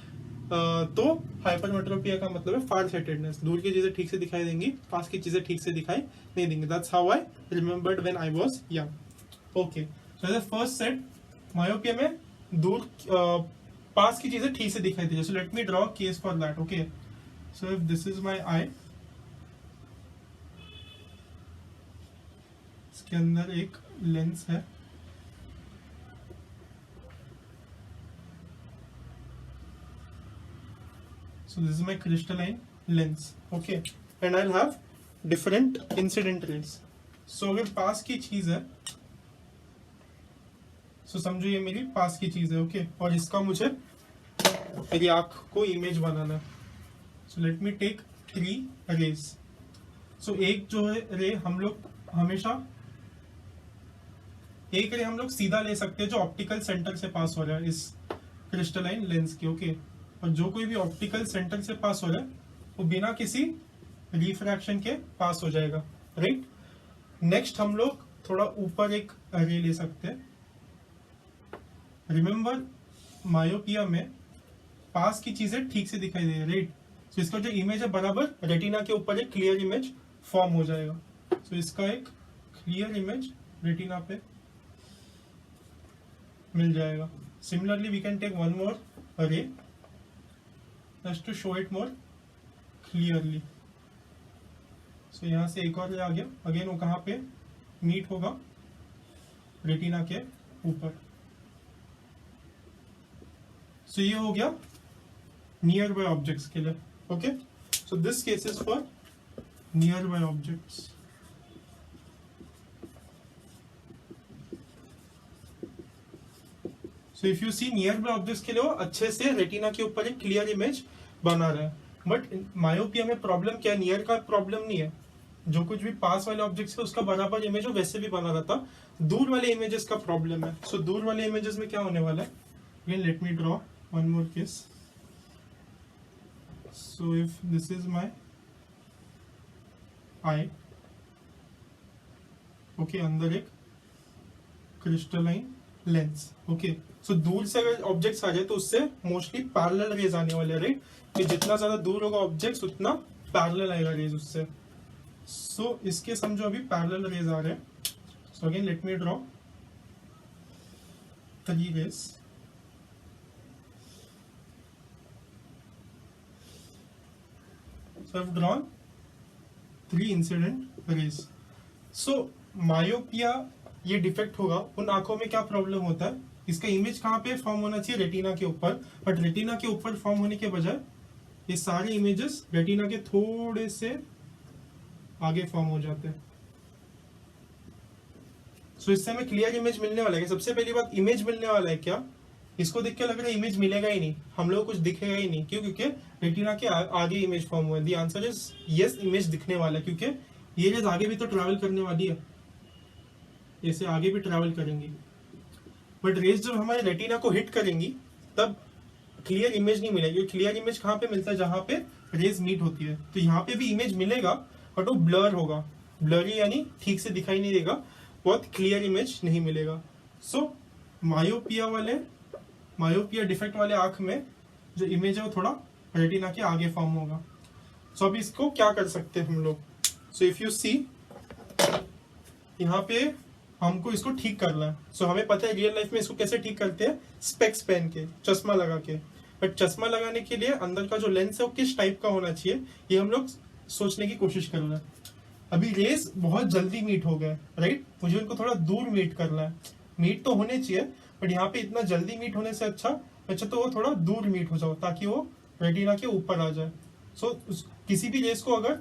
तो हाइपरमेट्रोपिया का मतलब है फार साइटेडनेस, दूर की चीजें ठीक से दिखाई देंगी, पास की चीजें ठीक से दिखाई नहीं देंगी। That's how I remembered when I was young, okay. So as a first set, myopia में दूर पास की चीजें ठीक से दिखाई दे रही है। So let me draw case for that, okay. So if this is my eye, इसके अंदर एक लेंस है, so this is my crystalline lens, okay, and I'll have different incident rays. so अगर पास की चीज है, so समझो ये मेरी पास की चीज है, ओके, और इसका मुझे मेरी आंख को इमेज बनाना है। so let me take 3 rays. so एक जो है रे हम लोग हमेशा एक रे हम लोग सीधा ले सकते हैं जो ऑप्टिकल सेंटर से पास हो रहा है इस क्रिस्टलाइन लेंस के, ओके। और जो कोई भी ऑप्टिकल सेंटर से पास हो रहा है वो बिना किसी रिफ्रैक्शन के पास हो जाएगा, राइट। नेक्स्ट हम लोग थोड़ा ऊपर एक रे ले सकते हैं। रिमेंबर मायोपिया में पास की चीजें ठीक से दिखाई दे रही है, राइट। सो इसका जो इमेज है बराबर रेटिना के ऊपर एक क्लियर इमेज फॉर्म हो जाएगा। सो इसका एक क्लियर इमेज रेटिना पे मिल जाएगा। Similarly we can take one more ray just to show it more clearly. so यहाँ से एक और आ गया, अगेन वो कहाँ पे मीट होगा, रेटिना के ऊपर। so ये हो गया नियर बाय ऑब्जेक्ट्स के लिए, okay. So this case is for nearby objects. So if you see nearby objects के लिए वो अच्छे से रेटिना के ऊपर एक क्लियर इमेज बना रहा है। बट मायोपिया में प्रॉब्लम क्या है, नियर का प्रॉब्लम नहीं है, जो कुछ भी पास वाले ऑब्जेक्ट्स है उसका बराबर इमेज हो वैसे भी बना रहा था, दूर वाले इमेजेस का प्रॉब्लम है। सो दूर वाले इमेजेस में क्या होने वाला है, again let me draw one more case. So if this is my I, okay, अंदर एक क्रिस्टलाइन लेंस, ओके। सो दूर से अगर ऑब्जेक्ट्स आ जाए तो उससे मोस्टली पैरेलल रेज आने वाले, राइट, कि जितना ज्यादा दूर होगा ऑब्जेक्ट्स उतना पैरेलल आएगा रेज उससे। सो इसके समझो अभी पैरेलल रेज आ रहे हैं। So again let me draw 3 rays. So I have drawn 3 incident rays. So myopia ये डिफेक्ट होगा, उन आंखों में क्या प्रॉब्लम होता है, इसका इमेज कहाँ पे फॉर्म होना चाहिए, रेटिना के ऊपर, बट रेटिना के ऊपर फॉर्म होने के बजाय ये सारे इमेजेस रेटिना के थोड़े से आगे फॉर्म हो जाते हैं। सो इससे हमें क्लियर इमेज मिलने वाला है। सबसे पहली बात, इमेज मिलने वाला है क्या, इसको देख के लग रहा है इमेज मिलेगा ही नहीं, हम लोग कुछ दिखेगा ही नहीं, क्यों, क्योंकि रेटिना के आगे इमेज फॉर्म हुआ है। The answer is yes, image दिखने वाला है, क्योंकि ये रेज आगे भी तो ट्रैवल करने वाली है, ऐसे आगे भी ट्रैवल करेंगी। बट रेज जब हमारे रेटिना को हिट करेंगी तब क्लियर इमेज नहीं मिलेगी। क्लियर इमेज कहाँ पे मिलता है, जहां पे रेज मीट होती है। तो यहाँ पे भी इमेज मिलेगा बट वो ब्लर होगा, ब्लरी यानी ठीक से दिखाई नहीं देगा, बहुत क्लियर इमेज नहीं मिलेगा। सो मायोपिया डिफेक्ट वाले आंख में जो इमेज है वो थोड़ा रेटिना के आगे फॉर्म होगा। सो अब इसको क्या कर सकते हैं हम लोग। सो इफ यू सी यहाँ पे हमको इसको ठीक करना है। सो हमें पता है रियल लाइफ में इसको कैसे ठीक करते हैं, स्पेक्स पहन के, चश्मा लगा के। बट चश्मा लगाने के लिए अंदर का जो लेंस है वो किस टाइप का होना चाहिए, ये हम लोग सोचने की कोशिश कर रहे हैं। अभी रेस बहुत जल्दी मीट हो गए, राइट, मुझे उनको थोड़ा दूर मीट करना है। मीट तो होने चाहिए, बट यहाँ पे इतना जल्दी मीट होने से अच्छा तो वो थोड़ा दूर मीट हो जाओ ताकि वो रेटिना के ऊपर आ जाए। सो किसी भी रेस को अगर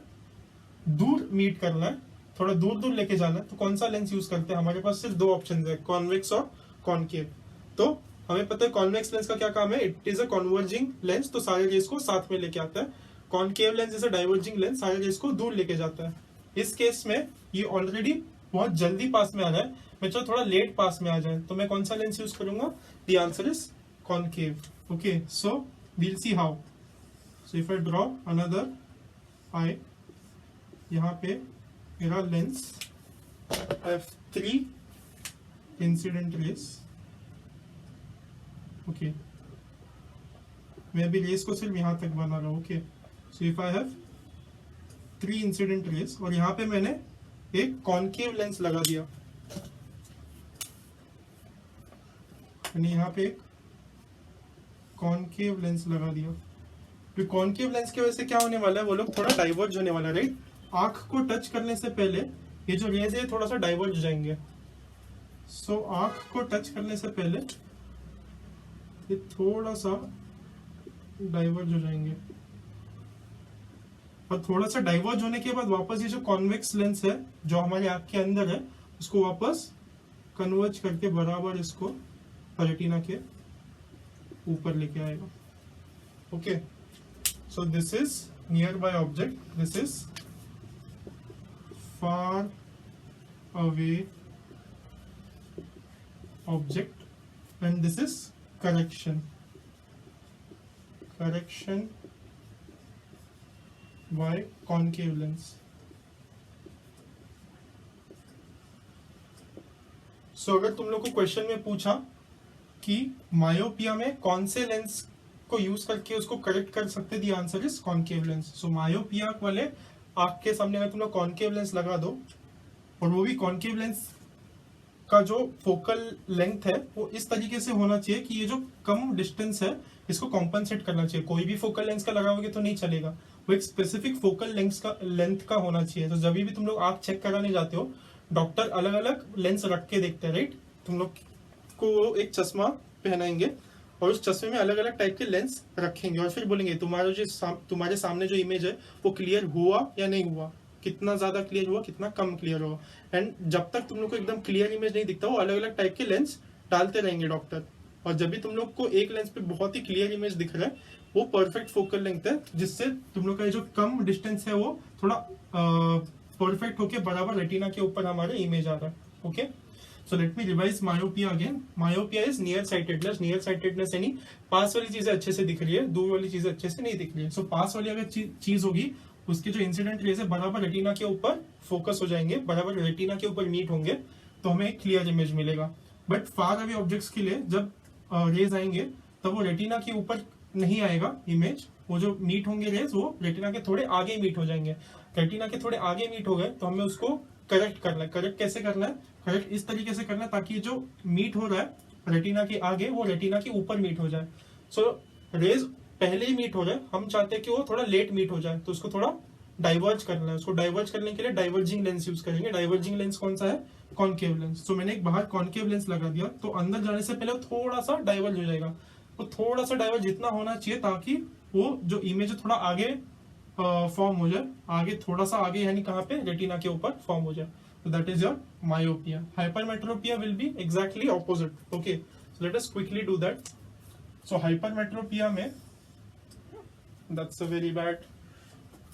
दूर मीट करना है, थोड़ा दूर दूर लेके जाना है, तो कौन सा लेंस यूज करते हैं, हमारे पास सिर्फ दो ऑप्शन है, कॉन्वेक्स और कॉनकेव। तो हमें पता है कॉन्वेक्स लेंस का क्या काम है, it is a converging lens, तो सारे रेस को साथ में लेके आता है। Concave lens is a diverging lens, सारे रेस को दूर लेके जाता है। इस केस में ये ऑलरेडी बहुत जल्दी पास में आ रहा है, मैं चाहे थोड़ा लेट पास में आ जाए, तो मैं कौन सा लेंस यूज करूंगा, the answer is concave. Okay, so we'll see how. So if I draw another eye, यहाँ पे मेरा lens f3 incident race. Okay, मैं अभी रेस को सिर्फ यहां तक बना रहा हूं। Okay, so if I have 3 incident rays, और यहाँ पे मैंने एक कॉनकेव लेंस लगा दिया, मैंने यहाँ पे एक कॉनकेव लेंस लगा दिया। तो कॉनकेव लेंस की वजह से क्या होने वाला है, वो लोग थोड़ा डाइवर्ज होने वाला है, राइट। आंख को टच करने से पहले ये जो रेज है थोड़ा सा डाइवर्ज हो जाएंगे। सो आंख को टच करने से पहले ये थोड़ा सा डाइवर्ज हो जाएंगे, और थोड़ा सा डाइवर्ज होने के बाद वापस ये जो कॉन्वेक्स लेंस है जो हमारे आंख के अंदर है, उसको वापस कन्वर्ज करके बराबर इसको रेटिना के ऊपर लेके आएगा। Okay, so this is near by object, this is far away object, and this is correction by concave lens. So अगर तुम लोग को क्वेश्चन में पूछा कि मायोपिया में कौन से लेंस को यूज करके उसको करेक्ट कर सकते, the answer is concave lens. So myopia वाले आंख के सामने अगर तुम लोग कॉनकेव लेंस लगा दो, और वो भी कॉनकेव लेंस का जो फोकल लेंथ है वो इस तरीके से होना चाहिए कि ये जो कम डिस्टेंस है इसको कॉम्पनसेट करना चाहिए। कोई भी फोकल लेंस का लगाओगे तो नहीं चलेगा, वो एक स्पेसिफिक फोकल लेंथ का होना चाहिए। तो जब भी तुम लोग आंख चेक कराने जाते हो, डॉक्टर अलग अलग लेंस रख के देखते हैं, राइट। तुम लोग को वो एक चश्मा पहनाएंगे और उस चश्मे में अलग अलग टाइप के लेंस रखेंगे, और फिर बोलेंगे तुम्हारे सामने जो इमेज है वो क्लियर हुआ या नहीं हुआ, कितना ज्यादा क्लियर हुआ, कितना कम क्लियर हुआ। एंड जब तक तुम लोग को एकदम क्लियर इमेज नहीं दिखता, वो अलग अलग टाइप के लेंस डालते रहेंगे डॉक्टर। और जब भी तुम लोग को एक लेंस पे बहुत ही क्लियर इमेज दिख रहा है, वो परफेक्ट फोकल लेंथ है, जिससे तुम लोग का जो कम डिस्टेंस है वो थोड़ा परफेक्ट होके बराबर रेटिना के ऊपर हमारे इमेज आ रहा है। Okay, so let me revise myopia again. Myopia is near sightedness. Near sightedness यानी पास वाली चीजें अच्छे से दिख रही है, दूर वाली चीजें अच्छे से नहीं दिख रही है। So पास वाली अगर चीज होगी, उसके जो इंसिडेंट रेज है बराबर रेटिना के ऊपर फोकस हो जाएंगे, बराबर रेटिना के ऊपर मीट होंगे, तो हमें एक क्लियर इमेज मिलेगा। बट फार अवे ऑब्जेक्ट्स के लिए जब रेज आएंगे तब वो रेटिना के ऊपर नहीं आएगा इमेज, वो जो मीट होंगे रेज वो रेटिना के थोड़े आगे मीट हो जाएंगे। रेटिना के थोड़े आगे मीट हो गए तो हमें उसको करेक्ट करना है। करेक्ट कैसे करना है, करेक्ट इस तरीके से करना है ताकि जो मीट हो रहा है रेटिना के आगे वो रेटिना के ऊपर मीट हो जाए। सो रेज पहले ही मीट हो रहा है, हम चाहते हैं कि वो थोड़ा लेट मीट हो जाए, तो उसको थोड़ा डाइवर्ज करना है। उसको डाइवर्ज करने के लिए डाइवर्जिंग लेंस यूज करेंगे। डाइवर्जिंग लेंस कौन सा है, कॉनकेव लेंस। सो मैंने एक बाहर कॉनकेव लेंस लगा दिया, तो अंदर जाने से पहले वो थोड़ा सा डाइवर्ज हो जाएगा। वो थोड़ा सा डाइवर्ज जितना होना चाहिए ताकि वो जो इमेज थोड़ा आगे फॉर्म हो जाए, आगे थोड़ा सा आगे, यानी कहाँ पे, रेटिना के ऊपर फॉर्म हो जाए। So that is your myopia. Hypermetropia will be exactly opposite. Okay, so let us quickly do that. So hypermetropia में, that's a very bad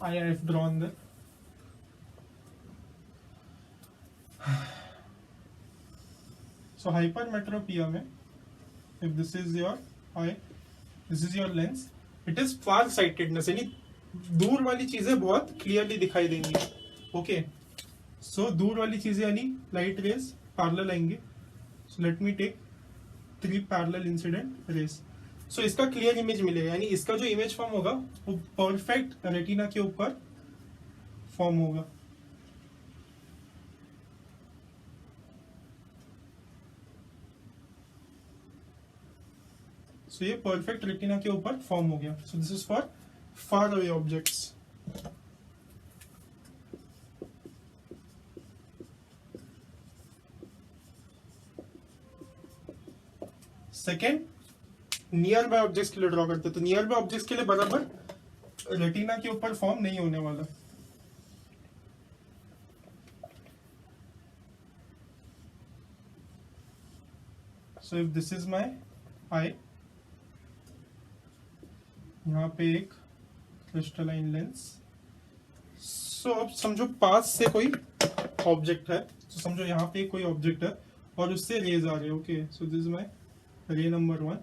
I have drawn there. So hypermetropia में, if this is your eye, this is your lens, it is far sightedness, यानी दूर वाली चीजें बहुत clearly दिखाई देंगी। Okay, सो दूर वाली चीजें यानी लाइट रेज पैरेलल आएंगे। So let me take 3 parallel incident rays. So इसका क्लियर इमेज मिलेगा, यानी इसका जो इमेज फॉर्म होगा वो परफेक्ट रेटिना के ऊपर फॉर्म होगा। सो ये परफेक्ट रेटिना के ऊपर फॉर्म हो गया. सो this is for far away objects. Second, near by objects के लिए ड्रॉ करते हैं. तो नियर बाय ऑब्जेक्ट्स के लिए बराबर रेटिना के ऊपर फॉर्म नहीं होने वाला. So if this is my eye, यहाँ पे एक क्रिस्टलाइन लेंस. सो अब समझो पास से कोई ऑब्जेक्ट है. तो समझो यहाँ पे कोई ऑब्जेक्ट है और उससे रेज आ रहे हैं. Okay, so this is my रे नंबर 1,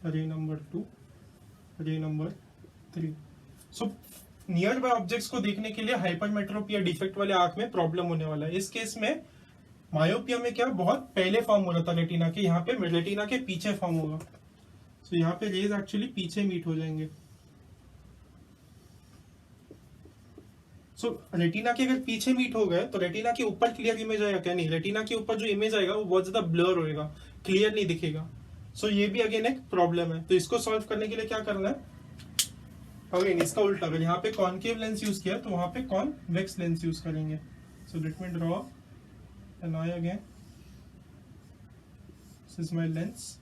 रे नंबर 2, रे number 3. So near by objects को देखने के लिए हाइपरमेट्रोपिया डिफेक्ट वाले आंख में प्रॉब्लम होने वाला है. इस केस में मायोपिया में क्या बहुत पहले फॉर्म हो रहा था रेटिना के, यहाँ पे रेटिना के पीछे फॉर्म होगा. सो यहाँ पे रेज एक्चुअली पीछे मीट हो जाएंगे. सो रेटिना के अगर पीछे मीट हो गए तो रेटिना के ऊपर क्लियर इमेज आएगा क्या? नहीं, रेटिना के ऊपर जो इमेज आएगा वो बहुत ज्यादा ब्लर होएगा, क्लियर नहीं दिखेगा. सो ये भी अगेन एक प्रॉब्लम है. तो इसको सॉल्व करने के लिए क्या करना है? अगेन इसका उल्टा, अगर यहाँ पे कॉनकेव लेंस यूज किया तो वहां पे कॉन्वेक्स लेंस यूज करेंगे. So let me draw an eye again. This is my lens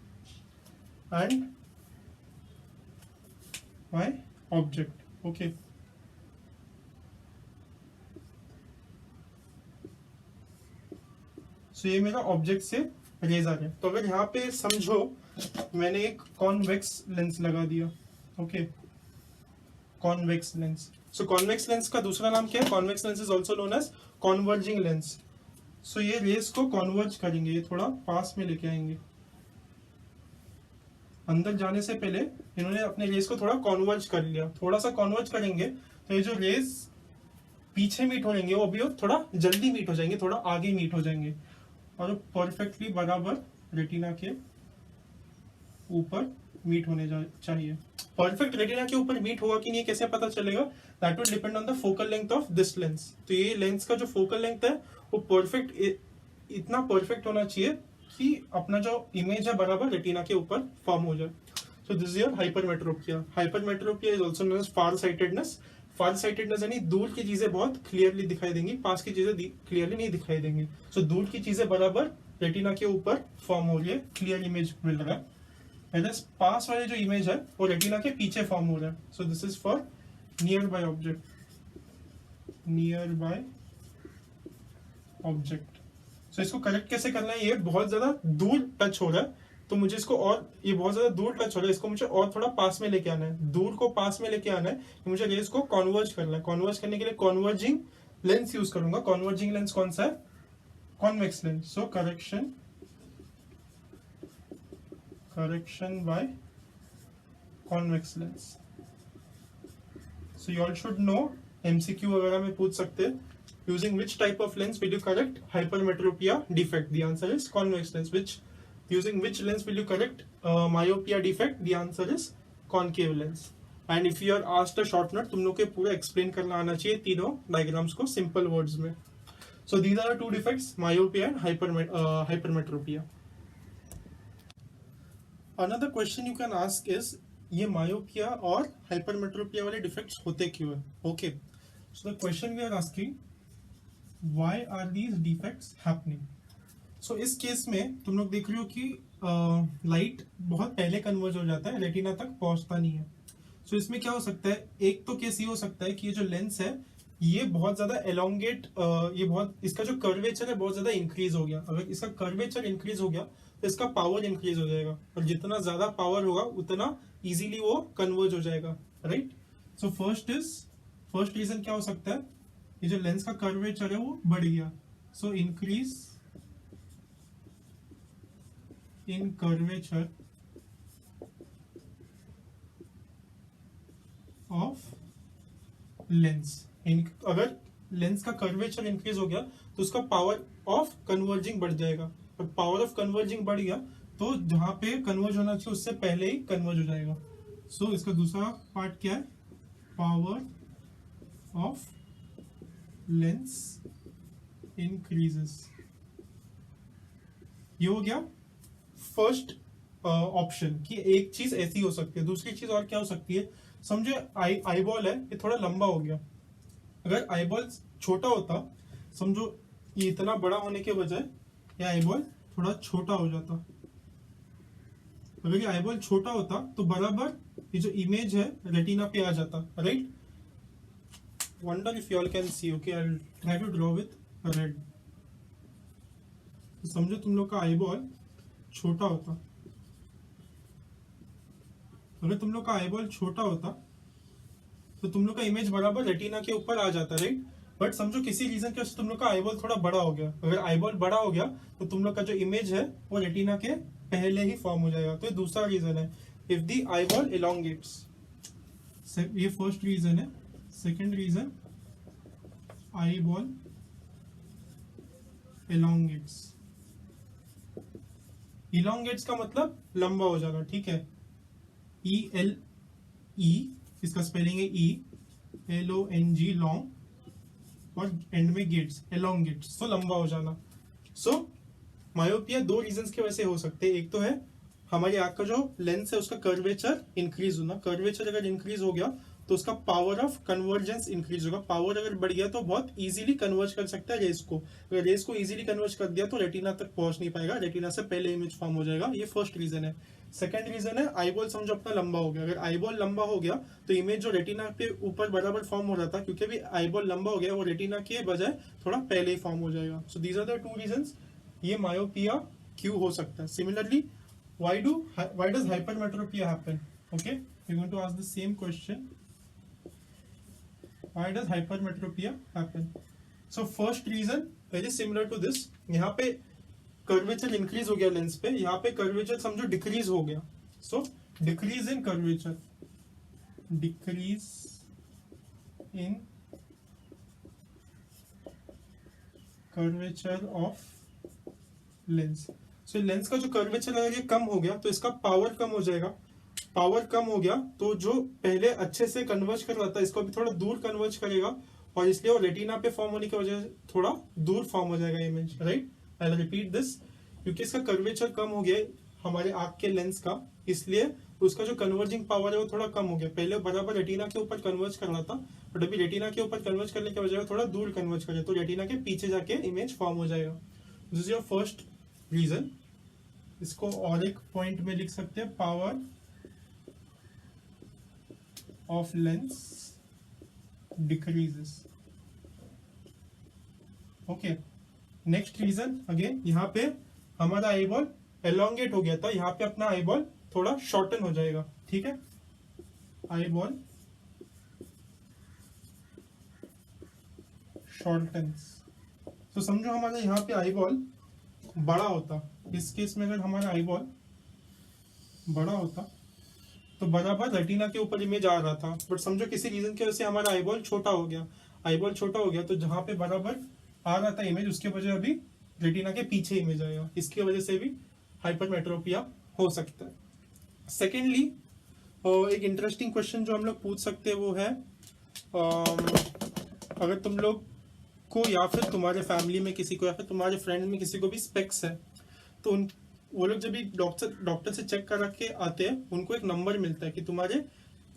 and my object. Okay, so ये मेरा ऑब्जेक्ट से रेज आ गया. तो अगर यहाँ पे समझो मैंने एक कॉन्वेक्स लेंस लगा दिया. Okay, convex lens. So convex lens का दूसरा नाम क्या है? Convex lens is also known as converging lens. So ये रेज को कॉन्वर्ज करेंगे, ये थोड़ा पास में लेके आएंगे. अंदर जाने से पहले इन्होंने अपने रेज को थोड़ा कॉन्वर्ज कर लिया. थोड़ा सा कॉन्वर्ज करेंगे तो ये जो रेज पीछे मीट होंगे वो भी थोड़ा जल्दी मीट हो जाएंगे, थोड़ा आगे मीट हो जाएंगे और परफेक्टली बराबर रेटिना के ऊपर मीट होने चाहिए. परफेक्ट रेटिना के ऊपर मीट होगा कि नहीं कैसे पता चलेगा? That will depend on the focal length of this lens. तो ये लेंस का जो फोकल लेंथ है वो परफेक्ट, इतना परफेक्ट होना चाहिए कि अपना जो इमेज है बराबर रेटिना के ऊपर फॉर्म हो जाए. So this is your hypermetropia. Hypermetropia is also known as far sightedness. Far sightedness यानी दूर की चीजें बहुत क्लियरली दिखाई देंगी, पास की चीजें क्लियरली नहीं दिखाई देंगी. सो दूर की चीजें बराबर रेटिना के ऊपर फॉर्म हो रही है, क्लियर इमेज मिल रहा है. पास वाले जो इमेज है वो रेटिना के पीछे फॉर्म हो रहा है. So this is for nearby object. Nearby object. So इसको करेक्ट कैसे करना है? ये बहुत ज्यादा दूर टच हो रहा है तो मुझे इसको, और ये बहुत ज्यादा दूर टच हो रहा है, इसको मुझे और थोड़ा पास में लेके आना है. दूर को पास में लेके आना है तो मुझे रेज को कॉन्वर्ज करना है. कॉन्वर्ज करने के लिए कॉन्वर्जिंग लेंस यूज करूंगा. कॉन्वर्जिंग लेंस कौन सा है? Convex lens. So correction by convex lens. So you all should know, MCQ वगैरह में पूछ सकते हैं, using which type of lens will you correct hypermetropia defect? The answer is convex lens. Using which lens will you correct myopia defect? The answer is concave lens. And if you are asked a short note, तुम लोग के पूरा explain करना आना चाहिए तीनों diagrams को simple words में. So these are the two defects, myopia and hypermetropia. Another question you can ask is, ये मायोपिया और हाइपरमेट्रोपिया वाले डिफेक्ट्स होते क्यों है? Okay, so the question we are asking, why are these defects happening? So इस case में तुम लोग देख रहे हो कि लाइट बहुत पहले कन्वर्ज हो जाता है, रेटिना तक पहुंचता नहीं है. सो इसमें क्या हो सकता है? एक तो केस ये हो सकता है कि ये जो लेंस है ये बहुत ज्यादा एलोंगेट, ये बहुत, इसका जो कर्वेचर है बहुत ज्यादा इंक्रीज हो गया. अगर इसका कर्वेचर इंक्रीज हो गया तो इसका पावर इंक्रीज हो जाएगा, और जितना ज्यादा पावर होगा उतना इजीली वो कन्वर्ज हो जाएगा. राइट? सो फर्स्ट रीजन क्या हो सकता है? ये जो लेंस का कर्वेचर है वो बढ़ गया. So increase in curvature of lens. अगर लेंस का कर्वेचर इंक्रीज हो गया तो उसका पावर ऑफ कन्वर्जिंग बढ़ जाएगा, और पावर ऑफ कन्वर्जिंग बढ़ गया तो जहां पे कन्वर्ज होना चाहिए उससे पहले ही कन्वर्ज हो जाएगा. सो इसका दूसरा पार्ट क्या है? Power of lens increases. ये हो गया फर्स्ट ऑप्शन कि एक चीज ऐसी हो सकती है। दूसरी चीज और क्या हो सकती है, समझे आई बॉल है, ये थोड़ा लंबा हो गया। अगर आई बॉल छोटा होता, समझो ये इतना बड़ा होने के बजाय ये आई बॉल थोड़ा छोटा हो जाता। अगर ये आई बॉल छोटा होता तो बराबर ये जो इमेज है रेटिना पे आ जाता, right. Wonder if you all can see, okay I will try to draw with red. समझो तुम लोग का आई बॉल छोटा होता, अगर तुम लोग का आई बॉल छोटा होता तो तुम लोग का इमेज बराबर रेटिना के ऊपर आ जाता, राइट। बट समझो किसी रीजन के तुम लोग का आई बॉल थोड़ा बड़ा हो गया। अगर आई बॉल बड़ा हो गया तो तुम लोग का जो इमेज है वो रेटिना के पहले ही फॉर्म हो जाएगा। तो ये दूसरा रीजन है, if the eye ball elongates. ये फर्स्ट रीजन है। Second reason, eyeball elongates. Elongates का मतलब लंबा हो जाना, ठीक है। ELE, इसका स्पेलिंग है ELONG, लॉन्ग, और एंड में गेट्स, एलोंगेट्स, तो लंबा हो जाना। सो मायोपिया दो रीजंस की वजह से हो सकते हैं। एक तो है हमारी आंख का जो लेंस है उसका कर्वेचर इंक्रीज होना। कर्वेचर अगर इंक्रीज हो गया तो उसका पावर ऑफ कन्वर्जेंस इंक्रीज होगा। पावर अगर बढ़ गया तो बहुत इजीली कन्वर्ज कर सकता है रेस को। अगर रेस को इजीली कन्वर्ज कर दिया तो रेटिना तक पहुंच नहीं पाएगा, रेटिना से पहले इमेज फॉर्म हो जाएगा। ये फर्स्ट रीजन है। सेकंड रीजन है आई बॉल समझो अपना लंबा हो गया। अगर आई बॉल लंबा हो गया तो इमेज जो रेटिना पे ऊपर बराबर फॉर्म हो रहा था, क्योंकि भी आई बॉल लंबा हो गया वो रेटिना के बजाय थोड़ा पहले ही फॉर्म हो जाएगा। So these are the two reasons, ये मायोपिया क्यों हो सकता है। Similarly why does hypermetropia happen? Okay, we're going to ask the same question. Why does hypermetropia happen? So first reason very similar to this, यहाँ पे curvature increase हो गया lens पे, यहाँ पे कर्वेचर समझो डिक्रीज हो गया। So decrease in curvature, decrease in curvature of lens. So lens का जो कर्वेचर है ये कम हो गया तो इसका पावर कम हो जाएगा। पावर कम हो गया तो जो पहले अच्छे से कन्वर्ज कर रहा था इसको भी थोड़ा दूर कन्वर्ज करेगा, और इसलिए वो रेटिना पे फॉर्म होने की वजह से थोड़ा दूर फॉर्म हो जाएगा image, right. I will repeat this, क्योंकि इसका कर्वेचर कम हो गया हमारे आंख के लेंस का, इसलिए उसका जो कन्वर्जिंग पावर है वो थोड़ा कम हो गया। पहले बराबर रेटिना के ऊपर कन्वर्ज कर रहा था, बट अभी रेटिना के ऊपर कन्वर्ज करने की वजह थोड़ा दूर कन्वर्ज करे तो रेटिना के पीछे जाके इमेज फॉर्म हो जाएगा। This is your first reason. इसको और एक पॉइंट में लिख सकते हैं, power of lens decreases. Okay, next reason again, यहाँ पे हमारा आई बॉल एलोंगेट हो गया था, यहाँ पे अपना आई बॉल थोड़ा शॉर्टन हो जाएगा, ठीक है। Eyeball shortens. तो समझो हमारा यहाँ पे आई बॉल बड़ा होता, इस केस में अगर हमारा आई बॉल बड़ा होता तो बराबर रेटिना के ऊपर इमेज आ रहा था, बट समझो किसी रीजन की वजह से हमारा आई बॉल छोटा हो गया। आई बॉल छोटा हो गया तो जहां पे बराबर आ रहा था इमेज उसके वजह अभी रेटिना के पीछे इमेज आएगा, इसकी वजह से भी हाइपरमेट्रोपिया हो सकता है। सेकेंडली एक इंटरेस्टिंग क्वेश्चन जो हम लोग पूछ सकते हैं वो है, अगर तुम लोग को या फिर तुम्हारे फैमिली में किसी को या फिर तुम्हारे फ्रेंड में किसी को भी स्पेक्स है तो वो लोग जब भी डॉक्टर से चेक करा के आते हैं उनको एक नंबर मिलता है कि तुम्हारे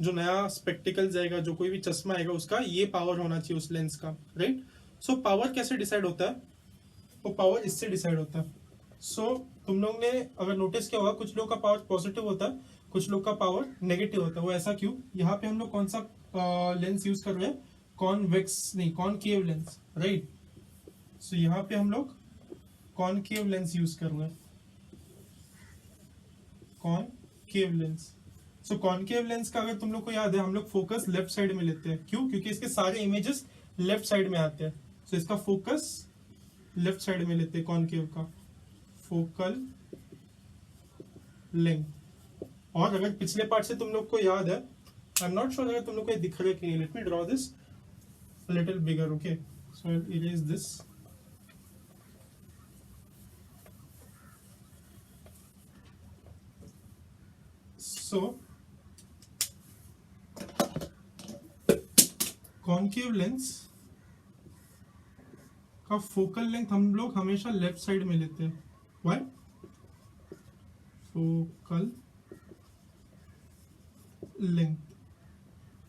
जो नया स्पेक्टिकल्स आएगा, जो कोई भी चश्मा आएगा उसका ये पावर होना चाहिए उस लेंस का, राइट। सो पावर कैसे डिसाइड होता है, वो पावर इससे डिसाइड होता है। सो तुम लोग ने अगर नोटिस किया होगा कुछ लोग का पावर पॉजिटिव होता है, कुछ लोग का पावर नेगेटिव होता है। वो ऐसा क्यों? यहाँ पे हम लोग कौन सा लेंस यूज कर रहे हैं, कॉनकेव लेंस, राइट। सो यहाँ पे हम लोग कॉनकेव लेंस यूज कर रहे हैं, कॉनकेव लेंस। सो कॉनकेव लेंस का अगर तुम लोग को याद है हम लोग फोकस लेफ्ट साइड में लेते हैं, क्यों? क्योंकि इसके सारे इमेजेस लेफ्ट साइड में आते हैं। सो इसका फोकस लेफ्ट साइड में लेते हैं कॉनकेव का, फोकल लेंथ। और अगर पिछले पार्ट से तुम लोग को याद है, आई एम नॉट श्योर अगर तुम लोग को ये दिख रहा है कि नहीं, late me draw this little bigger, okay. So I will erase this. So concave lens का फोकल लेंथ हम लोग हमेशा लेफ्ट साइड में लेते हैं। Why? Focal length,